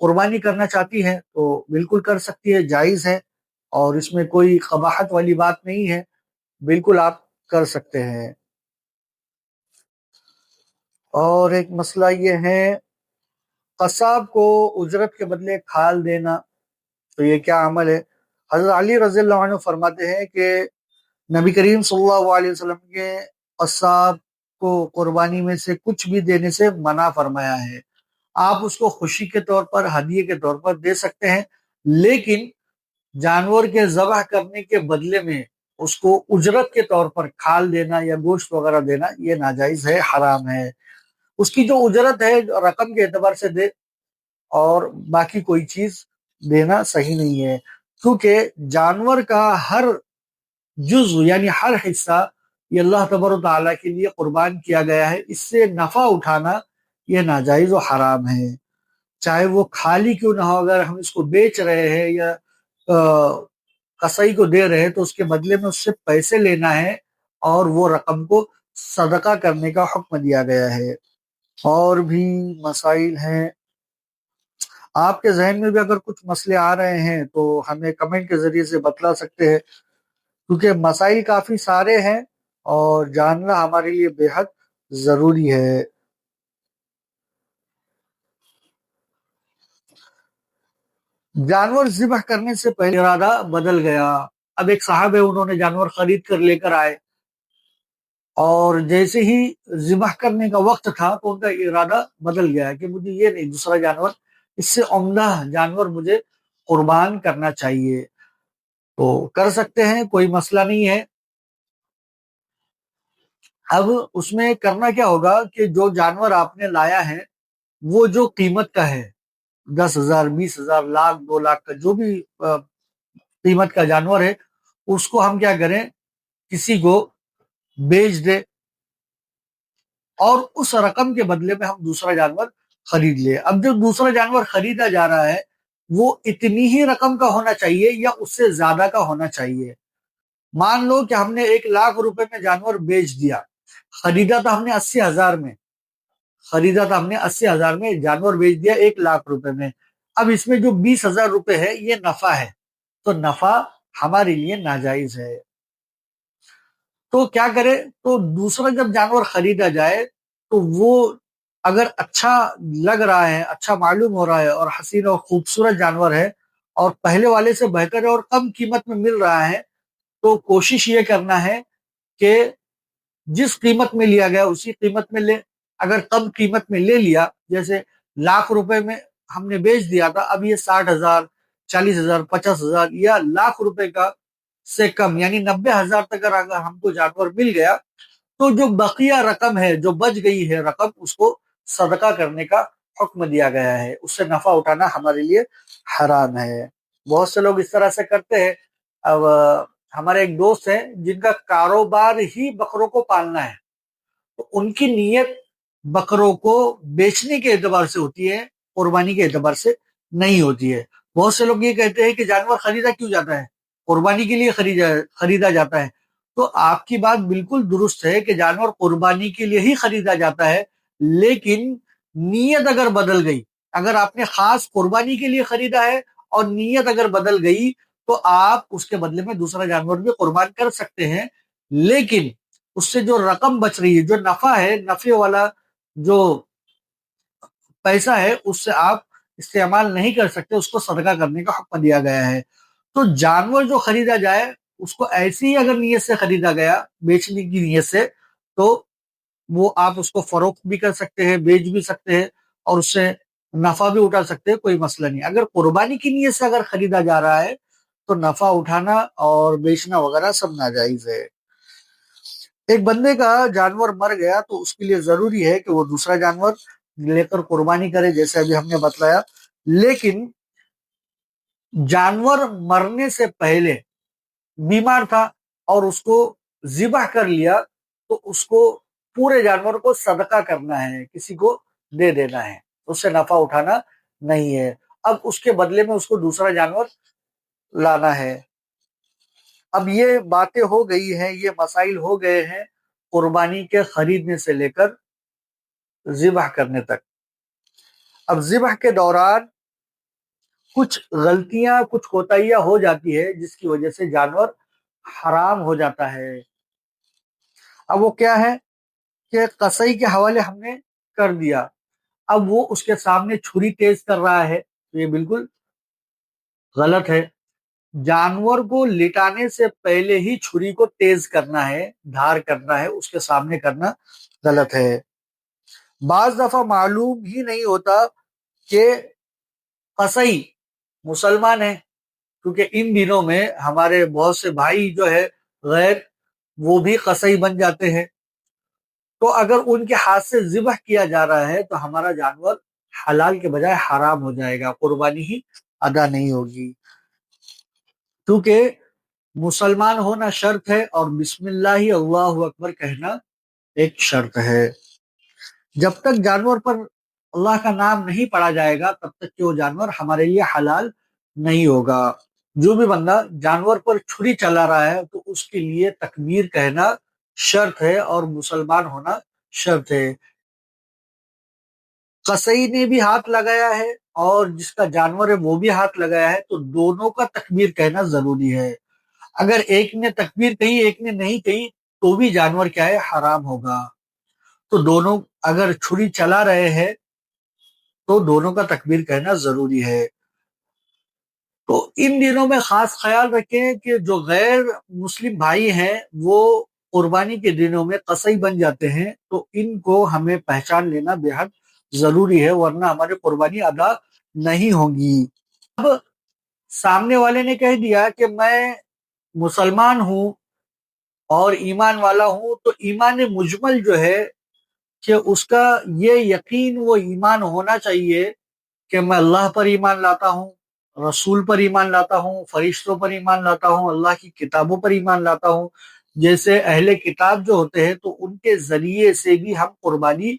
قربانی کرنا چاہتی ہیں، تو بالکل کر سکتی ہے، جائز ہے، اور اس میں کوئی قباحت والی بات نہیں ہے، بالکل آپ کر سکتے ہیں۔ اور ایک مسئلہ یہ ہے قصاب کو اجرت کے بدلے کھال دینا، تو یہ کیا عمل ہے؟ حضرت علی رضی اللہ عنہ فرماتے ہیں کہ نبی کریم صلی اللہ علیہ وسلم کے قصاب کو قربانی میں سے کچھ بھی دینے سے منع فرمایا ہے۔ آپ اس کو خوشی کے طور پر، ہدیے کے طور پر دے سکتے ہیں، لیکن جانور کے ذبح کرنے کے بدلے میں اس کو اجرت کے طور پر کھال دینا یا گوشت وغیرہ دینا یہ ناجائز ہے، حرام ہے۔ اس کی جو اجرت ہے رقم کے اعتبار سے دے، اور باقی کوئی چیز دینا صحیح نہیں ہے، کیونکہ جانور کا ہر جزو یعنی ہر حصہ یہ اللہ تبارک و تعالیٰ کے لیے قربان کیا گیا ہے، اس سے نفع اٹھانا یہ ناجائز و حرام ہے، چاہے وہ خالی کیوں نہ ہو۔ اگر ہم اس کو بیچ رہے ہیں یا قصائی کو دے رہے ہیں تو اس کے بدلے میں اس سے پیسے لینا ہے، اور وہ رقم کو صدقہ کرنے کا حکم دیا گیا ہے۔ اور بھی مسائل ہیں، آپ کے ذہن میں بھی اگر کچھ مسئلے آ رہے ہیں تو ہمیں کمنٹ کے ذریعے سے بتلا سکتے ہیں، کیونکہ مسائل کافی سارے ہیں اور جاننا ہمارے لیے بے حد ضروری ہے۔ جانور ذبح کرنے سے پہلے ارادہ بدل گیا۔ اب ایک صاحب ہے، انہوں نے جانور خرید کر لے کر آئے، اور جیسے ہی ذبح کرنے کا وقت تھا تو ان کا ارادہ بدل گیا کہ مجھے یہ نہیں، دوسرا جانور، اس سے عمدہ جانور مجھے قربان کرنا چاہیے۔ تو کر سکتے ہیں، کوئی مسئلہ نہیں ہے۔ اب اس میں کرنا کیا ہوگا کہ جو جانور آپ نے لایا ہے وہ جو قیمت کا ہے، 10,000، 20,000، لاکھ، 2 لاکھ کا جو بھی قیمت کا جانور ہے، اس کو ہم کیا کریں، کسی کو بیچ دے، اور اس رقم کے بدلے میں ہم دوسرا جانور خرید لے۔ اب جو دوسرا جانور خریدا جا رہا ہے وہ اتنی ہی رقم کا ہونا چاہیے یا اس سے زیادہ کا ہونا چاہیے۔ مان لو کہ ہم نے 1,00,000 روپے میں جانور بیچ دیا، خریدا تھا ہم نے 80,000 میں، جانور بیچ دیا 1,00,000 روپے میں۔ اب اس میں جو 20,000 روپے ہے یہ نفع ہے، تو نفع ہمارے لیے ناجائز ہے۔ تو کیا کرے، تو دوسرا جب جانور خریدا جائے تو وہ اگر اچھا لگ رہا ہے، اچھا معلوم ہو رہا ہے، اور حسین اور خوبصورت جانور ہے، اور پہلے والے سے بہتر ہے، اور کم قیمت میں مل رہا ہے، تو کوشش یہ کرنا ہے کہ جس قیمت میں لیا گیا اسی قیمت میں لے۔ اگر کم قیمت میں لے لیا، جیسے 1,00,000 روپے میں ہم نے بیچ دیا تھا، اب یہ 60,000، 40,000، 50,000 یا 1,00,000 روپے کا سے کم یعنی 90,000 تک اگر ہم کو جانور مل گیا، تو جو بقیہ رقم ہے، جو بچ گئی ہے رقم، اس کو صدقہ کرنے کا حکم دیا گیا ہے، اس سے نفع اٹھانا ہمارے لیے حرام ہے۔ بہت سے لوگ اس طرح سے کرتے ہیں۔ اب ہمارے ایک دوست ہیں جن کا کاروبار ہی بکروں کو پالنا ہے، تو ان کی نیت بکروں کو بیچنے کے اعتبار سے ہوتی ہے، قربانی کے اعتبار سے نہیں ہوتی ہے۔ بہت سے لوگ یہ کہتے ہیں کہ جانور خریدا کیوں جاتا ہے، قربانی کے لیے خریدا جاتا ہے۔ تو آپ کی بات بالکل درست ہے کہ جانور قربانی کے لیے ہی خریدا جاتا ہے، لیکن نیت اگر بدل گئی، اگر آپ نے خاص قربانی کے لیے خریدا ہے اور نیت اگر بدل گئی، تو آپ اس کے بدلے میں دوسرا جانور بھی قربان کر سکتے ہیں، لیکن اس سے جو رقم بچ رہی ہے، جو نفع ہے، نفع والا جو پیسہ ہے، اس سے آپ استعمال نہیں کر سکتے، اس کو صدقہ کرنے کا حکم دیا گیا ہے۔ تو جانور جو خریدا جائے اس کو ایسی ہی اگر نیت سے خریدا گیا بیچنے کی نیت سے تو وہ آپ اس کو فروخت بھی کر سکتے ہیں، بیچ بھی سکتے ہیں اور اس سے نفع بھی اٹھا سکتے ہیں، کوئی مسئلہ نہیں۔ اگر قربانی کی نیت سے اگر خریدا جا رہا ہے تو نفع اٹھانا اور بیچنا وغیرہ سب ناجائز ہے۔ ایک بندے کا جانور مر گیا تو اس کے لیے ضروری ہے کہ وہ دوسرا جانور لے کر قربانی کرے، جیسے ابھی ہم نے بتلایا، لیکن جانور مرنے سے پہلے بیمار تھا اور اس کو ذبح کر لیا تو اس کو پورے جانور کو صدقہ کرنا ہے، کسی کو دے دینا ہے، اس سے نفع اٹھانا نہیں ہے۔ اب اس کے بدلے میں اس کو دوسرا جانور لانا ہے۔ اب یہ باتیں ہو گئی ہیں، یہ مسائل ہو گئے ہیں قربانی کے خریدنے سے لے کر ذبح کرنے تک۔ اب ذبح کے دوران کچھ غلطیاں، کچھ کوتاہیاں ہو جاتی ہے جس کی وجہ سے جانور حرام ہو جاتا ہے۔ اب وہ کیا ہے کہ قصائی کے حوالے ہم نے کر دیا، اب وہ اس کے سامنے چھری تیز کر رہا ہے تو یہ بالکل غلط ہے۔ جانور کو لٹانے سے پہلے ہی چھری کو تیز کرنا ہے، دھار کرنا ہے، اس کے سامنے کرنا غلط ہے۔ بعض دفعہ معلوم ہی نہیں ہوتا کہ قصائی مسلمان ہے، کیونکہ ان دنوں میں ہمارے بہت سے بھائی جو ہے غیر، وہ بھی قصائی بن جاتے ہیں، تو اگر ان کے ہاتھ سے ذبح کیا جا رہا ہے تو ہمارا جانور حلال کے بجائے حرام ہو جائے گا، قربانی ہی ادا نہیں ہوگی، کیونکہ مسلمان ہونا شرط ہے اور بسم اللہ اللہ اکبر کہنا ایک شرط ہے۔ جب تک جانور پر اللہ کا نام نہیں پڑا جائے گا تب تک کہ وہ جانور ہمارے لیے حلال نہیں ہوگا۔ جو بھی بندہ جانور پر چھری چلا رہا ہے تو اس کے لیے تکبیر کہنا شرط ہے اور مسلمان ہونا شرط ہے۔ قصائی نے بھی ہاتھ لگایا ہے اور جس کا جانور ہے وہ بھی ہاتھ لگایا ہے، تو دونوں کا تکبیر کہنا ضروری ہے۔ اگر ایک نے تکبیر کہی ایک نے نہیں کہی تو بھی جانور کیا ہے، حرام ہوگا۔ تو دونوں اگر چھری چلا رہے ہیں تو دونوں کا تکبیر کہنا ضروری ہے۔ تو ان دنوں میں خاص خیال رکھیں کہ جو غیر مسلم بھائی ہیں وہ قربانی کے دنوں میں قصائی بن جاتے ہیں، تو ان کو ہمیں پہچان لینا بے حد ضروری ہے، ورنہ ہماری قربانی ادا نہیں ہوگی۔ اب سامنے والے نے کہہ دیا کہ میں مسلمان ہوں اور ایمان والا ہوں، تو ایمان مجمل جو ہے کہ اس کا یہ یقین، وہ ایمان ہونا چاہیے کہ میں اللہ پر ایمان لاتا ہوں، رسول پر ایمان لاتا ہوں، فرشتوں پر ایمان لاتا ہوں، اللہ کی کتابوں پر ایمان لاتا ہوں۔ جیسے اہل کتاب جو ہوتے ہیں تو ان کے ذریعے سے بھی ہم قربانی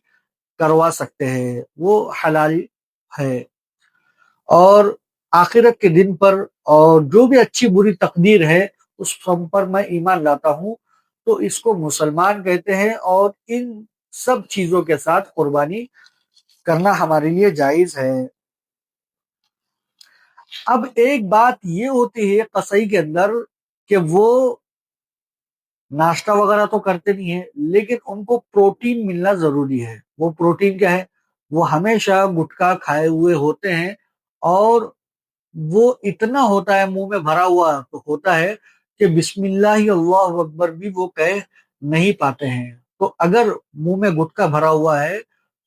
کروا سکتے ہیں، وہ حلال ہے۔ اور آخرت کے دن پر اور جو بھی اچھی بری تقدیر ہے اس پر میں ایمان لاتا ہوں، تو اس کو مسلمان کہتے ہیں، اور ان سب چیزوں کے ساتھ قربانی کرنا ہمارے لیے جائز ہے۔ اب ایک بات یہ ہوتی ہے قصائی کے اندر کہ وہ ناشتہ وغیرہ تو کرتے نہیں ہیں، لیکن ان کو پروٹین ملنا ضروری ہے۔ وہ پروٹین کیا ہے، وہ ہمیشہ گٹکا کھائے ہوئے ہوتے ہیں اور وہ اتنا ہوتا ہے منہ میں بھرا ہوا تو ہوتا ہے کہ بسم اللہ اللہ اکبر بھی وہ کہہ نہیں پاتے ہیں۔ تو اگر منہ میں گٹکا بھرا ہوا ہے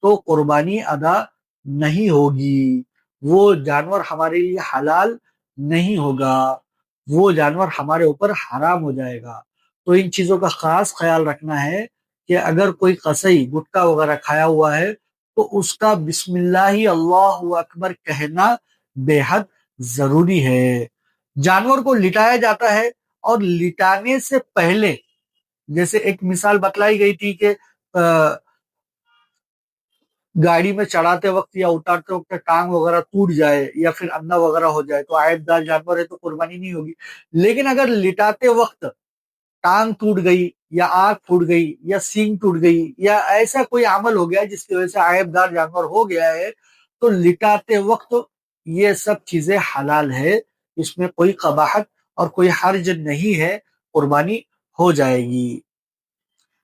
تو قربانی ادا نہیں ہوگی، وہ جانور ہمارے لیے حلال نہیں ہوگا، وہ جانور ہمارے اوپر حرام ہو جائے گا۔ تو ان چیزوں کا خاص خیال رکھنا ہے کہ اگر کوئی قصائی گٹکا وغیرہ کھایا ہوا ہے تو اس کا بسم اللہ اللہ اکبر کہنا بے حد ضروری ہے۔ جانور کو لٹایا جاتا ہے اور لٹانے سے پہلے، جیسے ایک مثال بتلائی گئی تھی کہ گاڑی میں چڑھاتے وقت یا اتارتے وقت ٹانگ وغیرہ ٹوٹ جائے یا پھر اندھا وغیرہ ہو جائے تو عیب دار جانور ہے تو قربانی نہیں ہوگی، لیکن اگر لٹاتے وقت ٹانگ ٹوٹ گئی یا آنکھ ٹوٹ گئی یا سینگ ٹوٹ گئی یا ایسا کوئی عمل ہو گیا جس کی وجہ سے عیب دار جانور ہو گیا ہے، تو لٹاتے وقت یہ سب چیزیں حلال ہے، اس میں کوئی قباحت اور کوئی حرج نہیں ہے، قربانی ہو جائے گی۔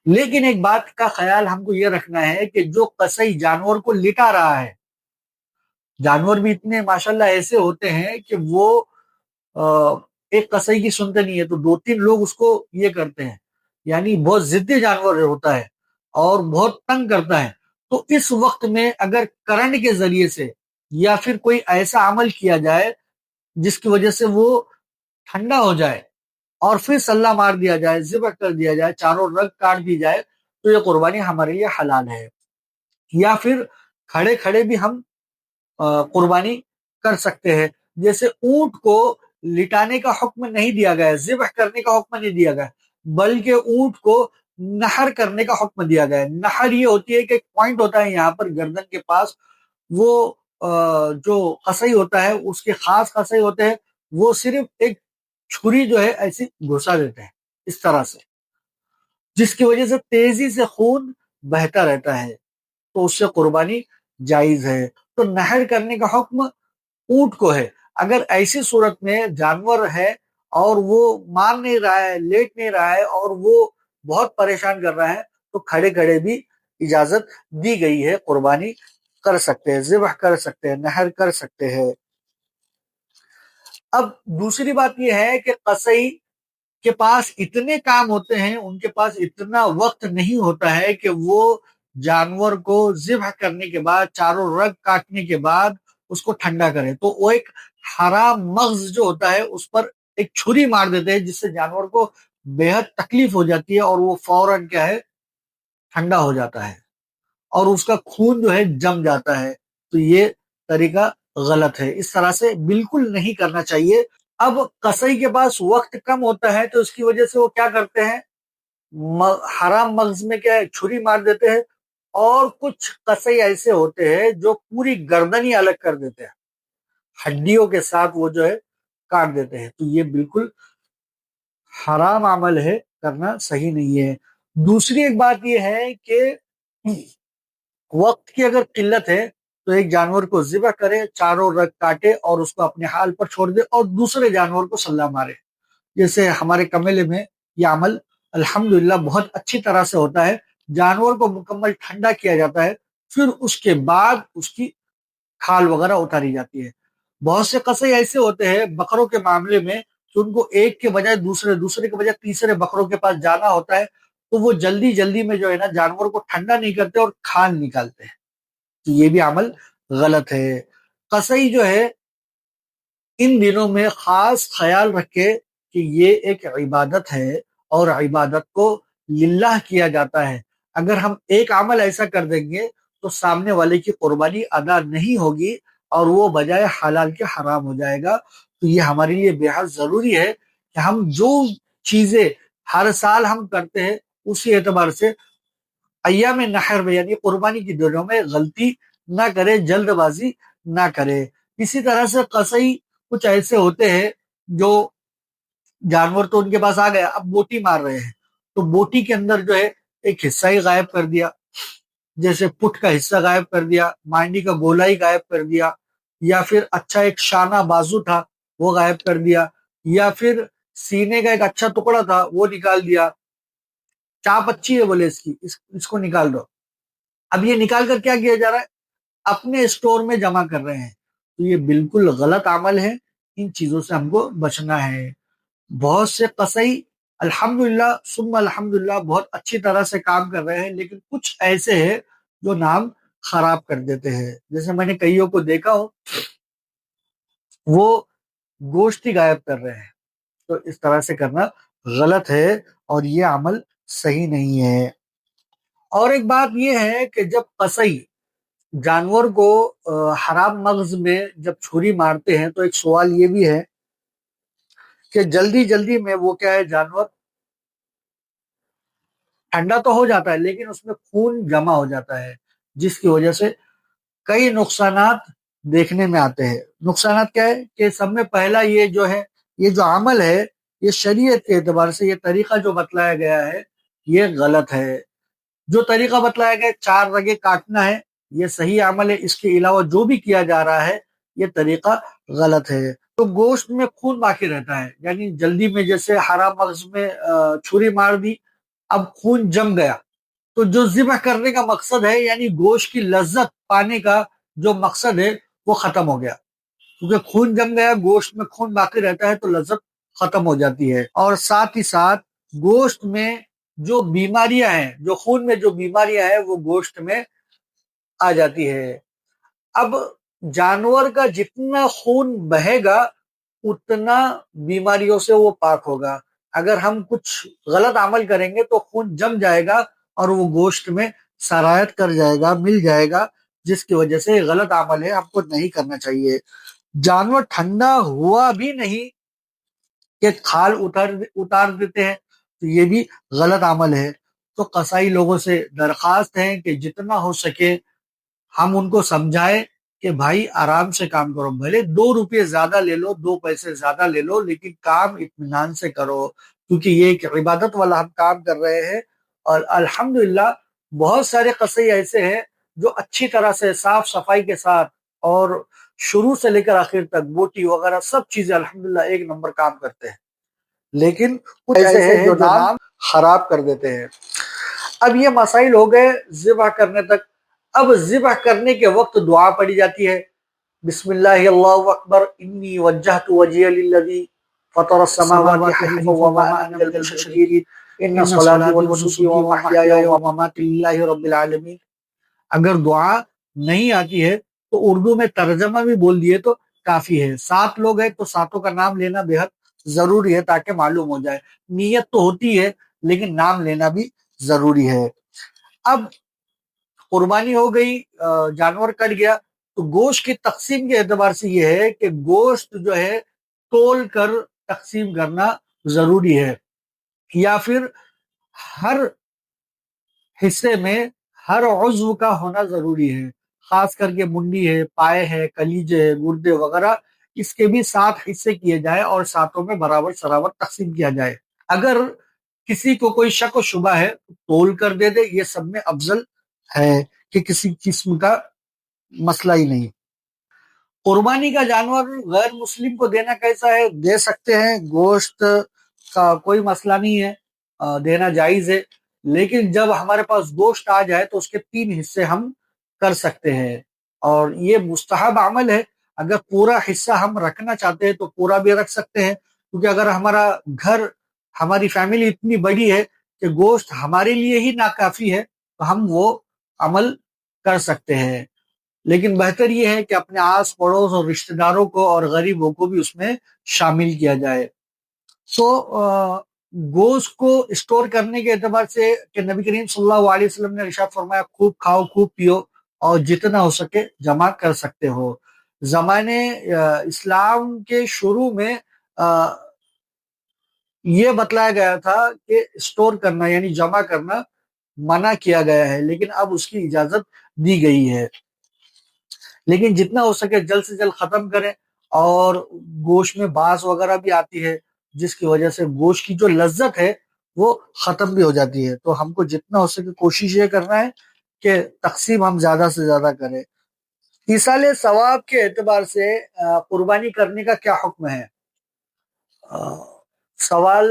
لیکن ایک بات کا خیال ہم کو یہ رکھنا ہے کہ جو قصائی جانور کو لٹا رہا ہے، جانور بھی اتنے ماشاءاللہ ایسے ہوتے ہیں کہ وہ ایک قصائی کی سنتے نہیں ہے تو دو تین لوگ اس کو یہ کرتے ہیں، یعنی بہت ضدی جانور ہوتا ہے اور بہت تنگ کرتا ہے. تو اس وقت میں اگر کرنٹ کے ذریعے سے یا پھر کوئی ایسا عمل کیا جائے جس کی وجہ سے وہ ٹھنڈا ہو جائے اور پھر سلہ مار دیا جائے، ذبح کر دیا جائے، چاروں رگ کاٹ دی جائے، تو یہ قربانی ہمارے لیے حلال ہے. یا پھر کھڑے کھڑے بھی ہم قربانی کر سکتے ہیں. جیسے اونٹ کو لٹانے کا حکم نہیں دیا گیا ہے، ذبح کرنے کا حکم نہیں دیا گیا، بلکہ اونٹ کو نحر کرنے کا حکم دیا گیا ہے. نحر یہ ہوتی ہے کہ ایک پوائنٹ ہوتا ہے یہاں پر گردن کے پاس، وہ جو قصائی ہوتا ہے اس کے خاص قصائی ہوتے ہیں، وہ صرف ایک چھری جو ہے ایسی گھسا دیتے ہیں اس طرح سے، جس کی وجہ سے تیزی سے خون بہتا رہتا ہے، تو اس سے قربانی جائز ہے. تو نحر کرنے کا حکم اونٹ کو ہے. اگر ایسی صورت میں جانور ہے اور وہ مار نہیں رہا ہے، لیٹ نہیں رہا ہے اور وہ بہت پریشان کر رہا ہے، تو کھڑے کھڑے بھی اجازت دی گئی ہے، قربانی کر سکتے ہیں، ذبح کر سکتے ہیں، نحر کر سکتے ہیں. اب دوسری بات یہ ہے کہ قصائی کے پاس اتنے کام ہوتے ہیں، ان کے پاس اتنا وقت نہیں ہوتا ہے کہ وہ جانور کو ذبح کرنے کے بعد، چاروں رگ کاٹنے کے بعد اس کو ٹھنڈا کرے. تو وہ ایک حرام مغز جو ہوتا ہے اس پر ایک چھری مار دیتے ہیں، جس سے جانور کو بے حد تکلیف ہو جاتی ہے اور وہ فوراً کیا ہے، ٹھنڈا ہو جاتا ہے اور اس کا خون جو ہے جم جاتا ہے. تو یہ طریقہ غلط ہے، اس طرح سے بالکل نہیں کرنا چاہیے. اب قصائی کے پاس وقت کم ہوتا ہے تو اس کی وجہ سے وہ کیا کرتے ہیں، حرام مغز میں کیا ہے، چھری مار دیتے ہیں. اور کچھ قصائی ایسے ہوتے ہیں جو پوری گردن ہی الگ کر دیتے ہیں، ہڈیوں کے ساتھ وہ جو ہے کاٹ دیتے ہیں. تو یہ بالکل حرام عمل ہے، کرنا صحیح نہیں ہے. دوسری ایک بات یہ ہے کہ وقت کی اگر قلت ہے تو ایک جانور کو ذبح کرے، چاروں رگ کاٹے اور اس کو اپنے حال پر چھوڑ دے اور دوسرے جانور کو سلہ مارے. جیسے ہمارے کمیلے میں یہ عمل الحمدللہ بہت اچھی طرح سے ہوتا ہے. جانور کو مکمل ٹھنڈا کیا جاتا ہے، پھر اس کے بعد اس کی کھال وغیرہ اتاری جاتی ہے. بہت سے قصے ایسے ہوتے ہیں بکروں کے معاملے میں کہ ان کو ایک کے بجائے دوسرے کے بجائے تیسرے بکروں کے پاس جانا ہوتا ہے، تو وہ جلدی جلدی میں جو ہے نا جانور کو ٹھنڈا نہیں کرتے اور کھال نکالتے ہیں. تو یہ بھی عمل غلط ہے. قصائی جو ہے ان دنوں میں خاص خیال رکھے کہ یہ ایک عبادت ہے اور عبادت کو للہ کیا جاتا ہے. اگر ہم ایک عمل ایسا کر دیں گے تو سامنے والے کی قربانی ادا نہیں ہوگی اور وہ بجائے حلال کے حرام ہو جائے گا. تو یہ ہمارے لیے بے حد ضروری ہے کہ ہم جو چیزیں ہر سال ہم کرتے ہیں اسی اعتبار سے ایام نحر میں یعنی قربانی کی دنوں میں غلطی نہ کرے، جلد بازی نہ کرے. اسی طرح سے قصائی کچھ ایسے ہوتے ہیں جو جانور تو ان کے پاس آ گیا، اب بوٹی مار رہے ہیں تو بوٹی کے اندر جو ہے ایک حصہ ہی غائب کر دیا، جیسے پٹ کا حصہ غائب کر دیا، مانڈی کا گولا ہی غائب کر دیا، یا پھر اچھا ایک شانہ بازو تھا وہ غائب کر دیا، یا پھر سینے کا ایک اچھا ٹکڑا تھا وہ نکال دیا. چاپ اچھی ہے بولے اس کی، اس کو نکال دو. اب یہ نکال کر کیا کیا جا رہا ہے، اپنے اسٹور میں جمع کر رہے ہیں. تو یہ بالکل غلط عمل ہے، ان چیزوں سے ہم کو بچنا ہے. بہت سے قصائی الحمدللہ ثم الحمدللہ بہت اچھی طرح سے کام کر رہے ہیں، لیکن کچھ ایسے ہیں جو نام خراب کر دیتے ہیں. جیسے میں نے کئیوں کو دیکھا ہو وہ گوشت ہی غائب کر رہے ہیں. تو اس طرح سے کرنا غلط ہے اور یہ عمل صحیح نہیں ہے. اور ایک بات یہ ہے کہ جب قصائی جانور کو حرام مغز میں جب چھری مارتے ہیں تو ایک سوال یہ بھی ہے کہ جلدی جلدی میں وہ کیا ہے، جانور ٹھنڈا تو ہو جاتا ہے لیکن اس میں خون جمع ہو جاتا ہے، جس کی وجہ سے کئی نقصانات دیکھنے میں آتے ہیں. نقصانات کیا ہے کہ سب میں پہلا یہ جو ہے، یہ جو عمل ہے یہ شریعت کے اعتبار سے یہ طریقہ جو بتلایا گیا ہے یہ غلط ہے. جو طریقہ بتلایا گیا 4 رگیں کاٹنا ہے یہ صحیح عمل ہے، اس کے علاوہ جو بھی کیا جا رہا ہے یہ طریقہ غلط ہے. تو گوشت میں خون باقی رہتا ہے، یعنی جلدی میں جیسے حرام مغز میں چھری مار دی، اب خون جم گیا، تو جو ذبح کرنے کا مقصد ہے یعنی گوشت کی لذت پانے کا جو مقصد ہے وہ ختم ہو گیا، کیونکہ خون جم گیا، گوشت میں خون باقی رہتا ہے تو لذت ختم ہو جاتی ہے، اور ساتھ ہی ساتھ گوشت میں جو بیماریاں ہیں، جو خون میں جو بیماریاں ہیں، وہ گوشت میں آ جاتی ہے۔ اب جانور کا جتنا خون بہے گا اتنا بیماریوں سے وہ پاک ہوگا۔ اگر ہم کچھ غلط عمل کریں گے تو خون جم جائے گا اور وہ گوشت میں سرایت کر جائے گا، مل جائے گا، جس کی وجہ سے غلط عمل ہے، ہم کو نہیں کرنا چاہیے۔ جانور ٹھنڈا ہوا بھی نہیں کہ کھال اتار دیتے ہیں، تو یہ بھی غلط عمل ہے۔ تو قصائی لوگوں سے درخواست ہے کہ جتنا ہو سکے ہم ان کو سمجھائیں کہ بھائی آرام سے کام کرو، بھلے 2 روپے زیادہ لے لو، 2 پیسے زیادہ لے لو، لیکن کام اطمینان سے کرو، کیونکہ یہ ایک عبادت والا ہم کام کر رہے ہیں۔ اور الحمدللہ بہت سارے قصے ایسے ہیں جو اچھی طرح سے صاف صفائی کے ساتھ اور شروع سے لے کر آخر تک بوٹی وغیرہ سب چیزیں الحمدللہ ایک نمبر کام کرتے ہیں، لیکن کچھ ایسے ہیں جو نام خراب کر دیتے ہیں۔ اب یہ مسائل ہو گئے ذبح کرنے تک۔ اب ذبح کرنے کے وقت دعا پڑھی جاتی ہے، بسم اللہ اللہ اکبر انی وجہت وجہی للذی فطر السماوات حنیفا وما انا من المشرکین ان صلاتي ونسکی ومحیای ومماتی للہ رب العالمین۔ اگر دعا نہیں آتی ہے تو اردو میں ترجمہ بھی بول دیے تو کافی ہے۔ 7 لوگ ہیں تو ساتوں کا نام لینا بے حد ضروری ہے تاکہ معلوم ہو جائے۔ نیت تو ہوتی ہے لیکن نام لینا بھی ضروری ہے۔ اب قربانی ہو گئی، جانور کٹ گیا، تو گوشت کی تقسیم کے اعتبار سے یہ ہے کہ گوشت جو ہے تول کر تقسیم کرنا ضروری ہے، یا پھر ہر حصے میں ہر عضو کا ہونا ضروری ہے، خاص کر کے منڈی ہے، پائے ہے، کلیجے ہے، گردے وغیرہ، اس کے بھی 7 حصے کیے جائے اور ساتوں میں برابر سرابر تقسیم کیا جائے۔ اگر کسی کو کوئی شک و شبہ ہے تو تول کر دے دے، یہ سب میں افضل ہے کہ کسی قسم کا مسئلہ ہی نہیں۔ قربانی کا جانور غیر مسلم کو دینا کیسا ہے؟ دے سکتے ہیں، گوشت کا کوئی مسئلہ نہیں ہے، دینا جائز ہے، لیکن جب ہمارے پاس گوشت آ جائے تو اس کے 3 حصے ہم کر سکتے ہیں، اور یہ مستحب عمل ہے۔ اگر پورا حصہ ہم رکھنا چاہتے ہیں تو پورا بھی رکھ سکتے ہیں، کیونکہ اگر ہمارا گھر، ہماری فیملی اتنی بڑی ہے کہ گوشت ہمارے لیے ہی ناکافی ہے تو ہم وہ عمل کر سکتے ہیں، لیکن بہتر یہ ہے کہ اپنے آس پڑوس اور رشتہ داروں کو اور غریبوں کو بھی اس میں شامل کیا جائے۔ سو گوشت کو اسٹور کرنے کے اعتبار سے کہ نبی کریم صلی اللہ علیہ وسلم نے ارشاد فرمایا خوب کھاؤ خوب پیو اور جتنا ہو سکے جمع کر سکتے ہو۔ زمانے اسلام کے شروع میں یہ بتلایا گیا تھا کہ اسٹور کرنا یعنی جمع کرنا منع کیا گیا ہے، لیکن اب اس کی اجازت دی گئی ہے، لیکن جتنا ہو سکے جلد سے جلد ختم کریں۔ اور گوشت میں باس وغیرہ بھی آتی ہے جس کی وجہ سے گوشت کی جو لذت ہے وہ ختم بھی ہو جاتی ہے، تو ہم کو جتنا ہو سکے کوشش یہ کرنا ہے کہ تقسیم ہم زیادہ سے زیادہ کریں۔ ایصال ثواب کے اعتبار سے قربانی کرنے کا کیا حکم ہے؟ سوال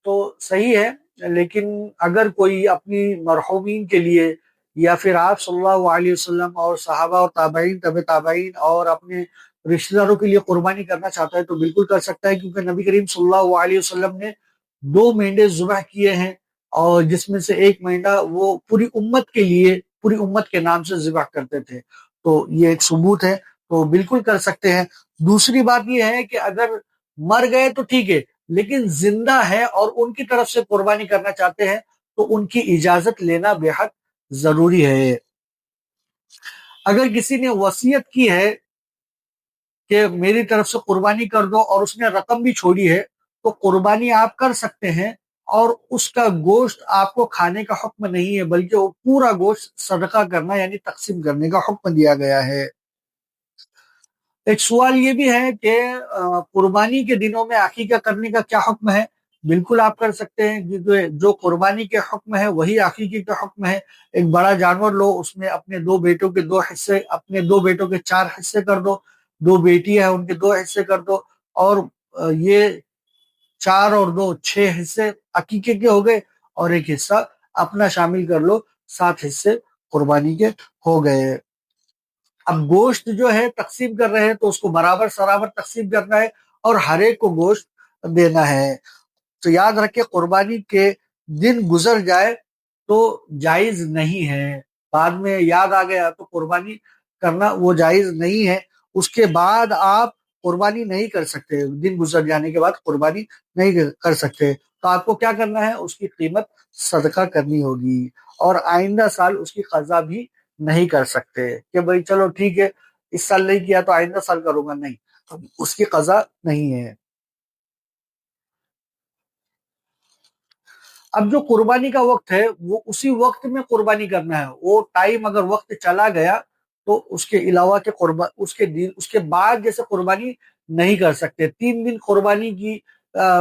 تو صحیح ہے، لیکن اگر کوئی اپنی مرحومین کے لیے یا پھر آپ صلی اللہ علیہ وسلم اور صحابہ اور تابعین طب تابعین اور اپنے رشتہ داروں کے لیے قربانی کرنا چاہتا ہے تو بالکل کر سکتا ہے، کیونکہ نبی کریم صلی اللہ علیہ وسلم نے 2 مینڈے ذبح کیے ہیں، اور جس میں سے ایک مینڈا وہ پوری امت کے لیے، پوری امت کے نام سے ذبح کرتے تھے، تو یہ ایک ثبوت ہے، تو بالکل کر سکتے ہیں۔ دوسری بات یہ ہے کہ اگر مر گئے تو ٹھیک ہے، لیکن زندہ ہے اور ان کی طرف سے قربانی کرنا چاہتے ہیں تو ان کی اجازت لینا بے حد ضروری ہے۔ اگر کسی نے وصیت کی ہے کہ میری طرف سے قربانی کر دو اور اس نے رقم بھی چھوڑی ہے تو قربانی آپ کر سکتے ہیں، اور اس کا گوشت آپ کو کھانے کا حکم نہیں ہے، بلکہ وہ پورا گوشت صدقہ کرنا یعنی تقسیم کرنے کا حکم دیا گیا ہے۔ ایک سوال یہ بھی ہے کہ قربانی کے دنوں میں عقیقہ کرنے کا کیا حکم ہے؟ بالکل آپ کر سکتے ہیں، کیونکہ جو قربانی کے حکم ہے وہی عقیقے کا حکم ہے۔ ایک بڑا جانور لو، اس میں اپنے 2 بیٹوں کے 2 حصے، اپنے 2 بیٹوں کے 4 حصے کر دو، 2 بیٹیاں ہیں ان کے 2 حصے کر دو، اور یہ 4 اور 2 6 حصے عقیقے کے ہو گئے، اور ایک حصہ اپنا شامل کر لو، 7 حصے قربانی کے ہو گئے۔ اب گوشت جو ہے تقسیم کر رہے ہیں تو اس کو برابر سرابر تقسیم کرنا ہے، اور ہر ایک کو گوشت دینا ہے. تو یاد رکھے قربانی کے دن گزر جائے تو جائز نہیں ہے. بعد میں یاد آ گیا تو قربانی کرنا وہ جائز نہیں ہے. اس کے بعد آپ قربانی نہیں کر سکتے، دن گزر جانے کے بعد قربانی نہیں کر سکتے. تو آپ کو کیا کرنا ہے، اس کی قیمت صدقہ کرنی ہوگی، اور آئندہ سال اس کی قضا بھی نہیں کر سکتے کہ بھئی چلو ٹھیک ہے اس سال نہیں کیا تو آئندہ سال کروں گا، نہیں، اس کی قضا نہیں ہے. اب جو قربانی کا وقت ہے وہ اسی وقت میں قربانی کرنا ہے. وہ ٹائم اگر وقت چلا گیا تو اس کے علاوہ کے اس کے بعد جیسے قربانی نہیں کر سکتے. 3 دن قربانی کی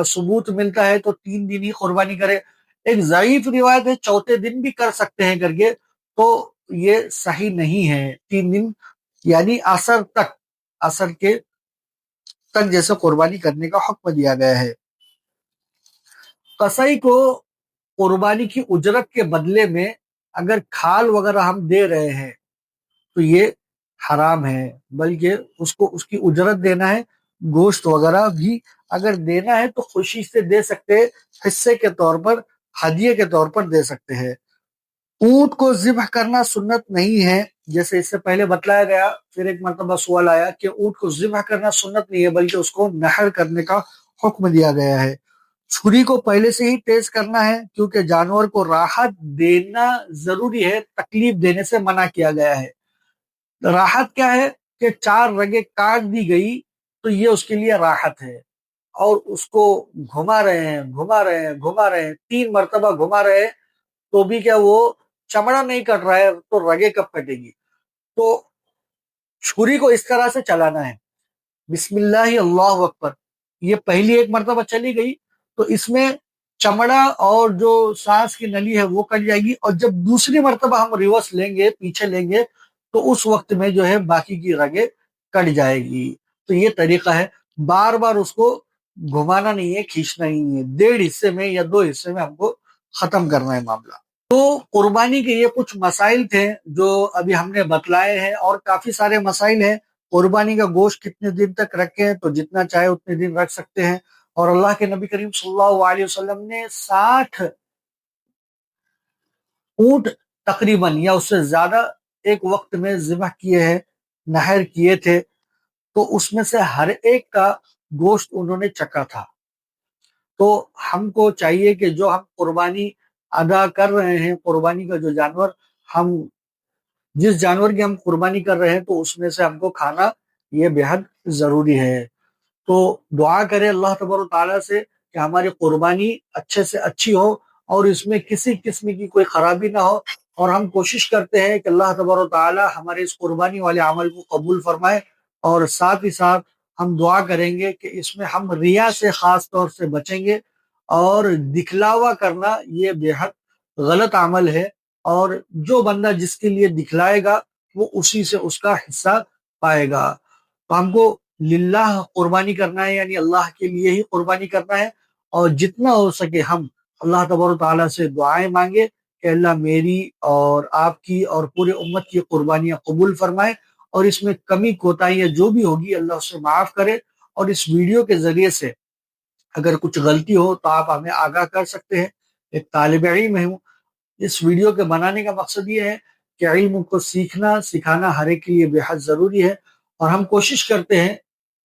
ثبوت ملتا ہے تو 3 دن ہی قربانی کرے. ایک ضعیف روایت ہے چوتھے دن بھی کر سکتے ہیں کر کے، تو یہ صحیح نہیں ہے. 3 دن یعنی عصر کے تک جیسے قربانی کرنے کا حکم دیا گیا ہے. قصائی کو قربانی کی اجرت کے بدلے میں اگر کھال وغیرہ ہم دے رہے ہیں تو یہ حرام ہے، بلکہ اس کی اجرت دینا ہے. گوشت وغیرہ بھی اگر دینا ہے تو خوشی سے دے سکتے ہیں، حصے کے طور پر، ہدیے کے طور پر دے سکتے ہیں. اونٹ کو ذبح کرنا سنت نہیں ہے، جیسے اس سے پہلے بتلایا گیا. پھر ایک مرتبہ سوال آیا کہ اونٹ کو ذبح کرنا سنت نہیں ہے بلکہ اس کو نحر کرنے کا حکم دیا گیا ہے. چھری کو پہلے سے ہی تیز کرنا ہے کیونکہ جانور کو راحت دینا ضروری ہے، تکلیف دینے سے منع کیا گیا ہے. راحت کیا ہے کہ 4 رگیں کاٹ دی گئی تو یہ اس کے لیے راحت ہے، اور اس کو گھما رہے ہیں گھما رہے ہیں گھما رہے ہیں، 3 مرتبہ گھما رہے ہیں تو بھی کیا وہ چمڑا نہیں کٹ رہا ہے تو رگیں کب کٹے گی. تو چھری کو اس طرح سے چلانا ہے، بسم اللہ اللہ اکبر، یہ پہلی 1 مرتبہ چلی گئی تو اس میں چمڑا اور جو سانس کی نلی ہے وہ کٹ جائے گی، اور جب دوسری مرتبہ ہم ریورس لیں گے، پیچھے لیں گے، تو اس وقت میں جو ہے باقی کی رگیں کٹ جائے گی. تو یہ طریقہ ہے، بار بار اس کو گھمانا نہیں ہے، کھینچنا نہیں ہے. 1.5 حصے میں یا 2 حصے میں ہم کو ختم کرنا ہے معاملہ. تو قربانی کے یہ کچھ مسائل تھے جو ابھی ہم نے بتلائے ہیں، اور کافی سارے مسائل ہیں. قربانی کا گوشت کتنے دن تک رکھیں، تو جتنا چاہے اتنے دن رکھ سکتے ہیں. اور اللہ کے نبی کریم صلی اللہ علیہ وسلم نے 60 اونٹ تقریباً یا اس سے زیادہ ایک وقت میں ذبح کیے ہیں، نحر کیے تھے. تو اس میں سے ہر ایک کا گوشت انہوں نے چکھا تھا. تو ہم کو چاہیے کہ جو ہم قربانی ادا کر رہے ہیں، قربانی کا جو جانور ہم جس جانور کی ہم قربانی کر رہے ہیں تو اس میں سے ہم کو کھانا یہ بے حد ضروری ہے. تو دعا کرے اللہ تبارک و تعالیٰ سے کہ ہماری قربانی اچھے سے اچھی ہو اور اس میں کسی قسم کی کوئی خرابی نہ ہو. اور ہم کوشش کرتے ہیں کہ اللہ تبارک و تعالیٰ ہمارے اس قربانی والے عمل کو قبول فرمائے. اور ساتھ ہی ساتھ ہم دعا کریں گے کہ اس میں ہم ریا سے خاص طور سے بچیں گے. اور دکھلاوا کرنا یہ بے حد غلط عمل ہے، اور جو بندہ جس کے لیے دکھلائے گا وہ اسی سے اس کا حصہ پائے گا. تو ہم کو للہ قربانی کرنا ہے، یعنی اللہ کے لیے ہی قربانی کرنا ہے. اور جتنا ہو سکے ہم اللہ تبارک و تعالیٰ سے دعائیں مانگے کہ اللہ میری اور آپ کی اور پورے امت کی قربانیاں قبول فرمائے، اور اس میں کمی کوتاہیاں جو بھی ہوگی اللہ اس سے معاف کرے. اور اس ویڈیو کے ذریعے سے اگر کچھ غلطی ہو تو آپ ہمیں آگاہ کر سکتے ہیں. ایک طالب علم ہوں، اس ویڈیو کے بنانے کا مقصد یہ ہے کہ علم کو سیکھنا سکھانا ہر ایک کے لیے بے حد ضروری ہے. اور ہم کوشش کرتے ہیں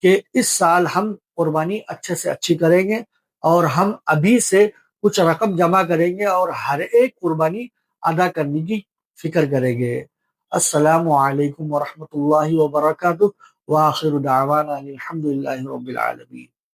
کہ اس سال ہم قربانی اچھے سے اچھی کریں گے، اور ہم ابھی سے کچھ رقم جمع کریں گے اور ہر ایک قربانی ادا کرنے کی فکر کریں گے. السلام علیکم ورحمۃ اللہ وبرکاتہ، وآخر دعوانا الحمد للہ رب العالمین.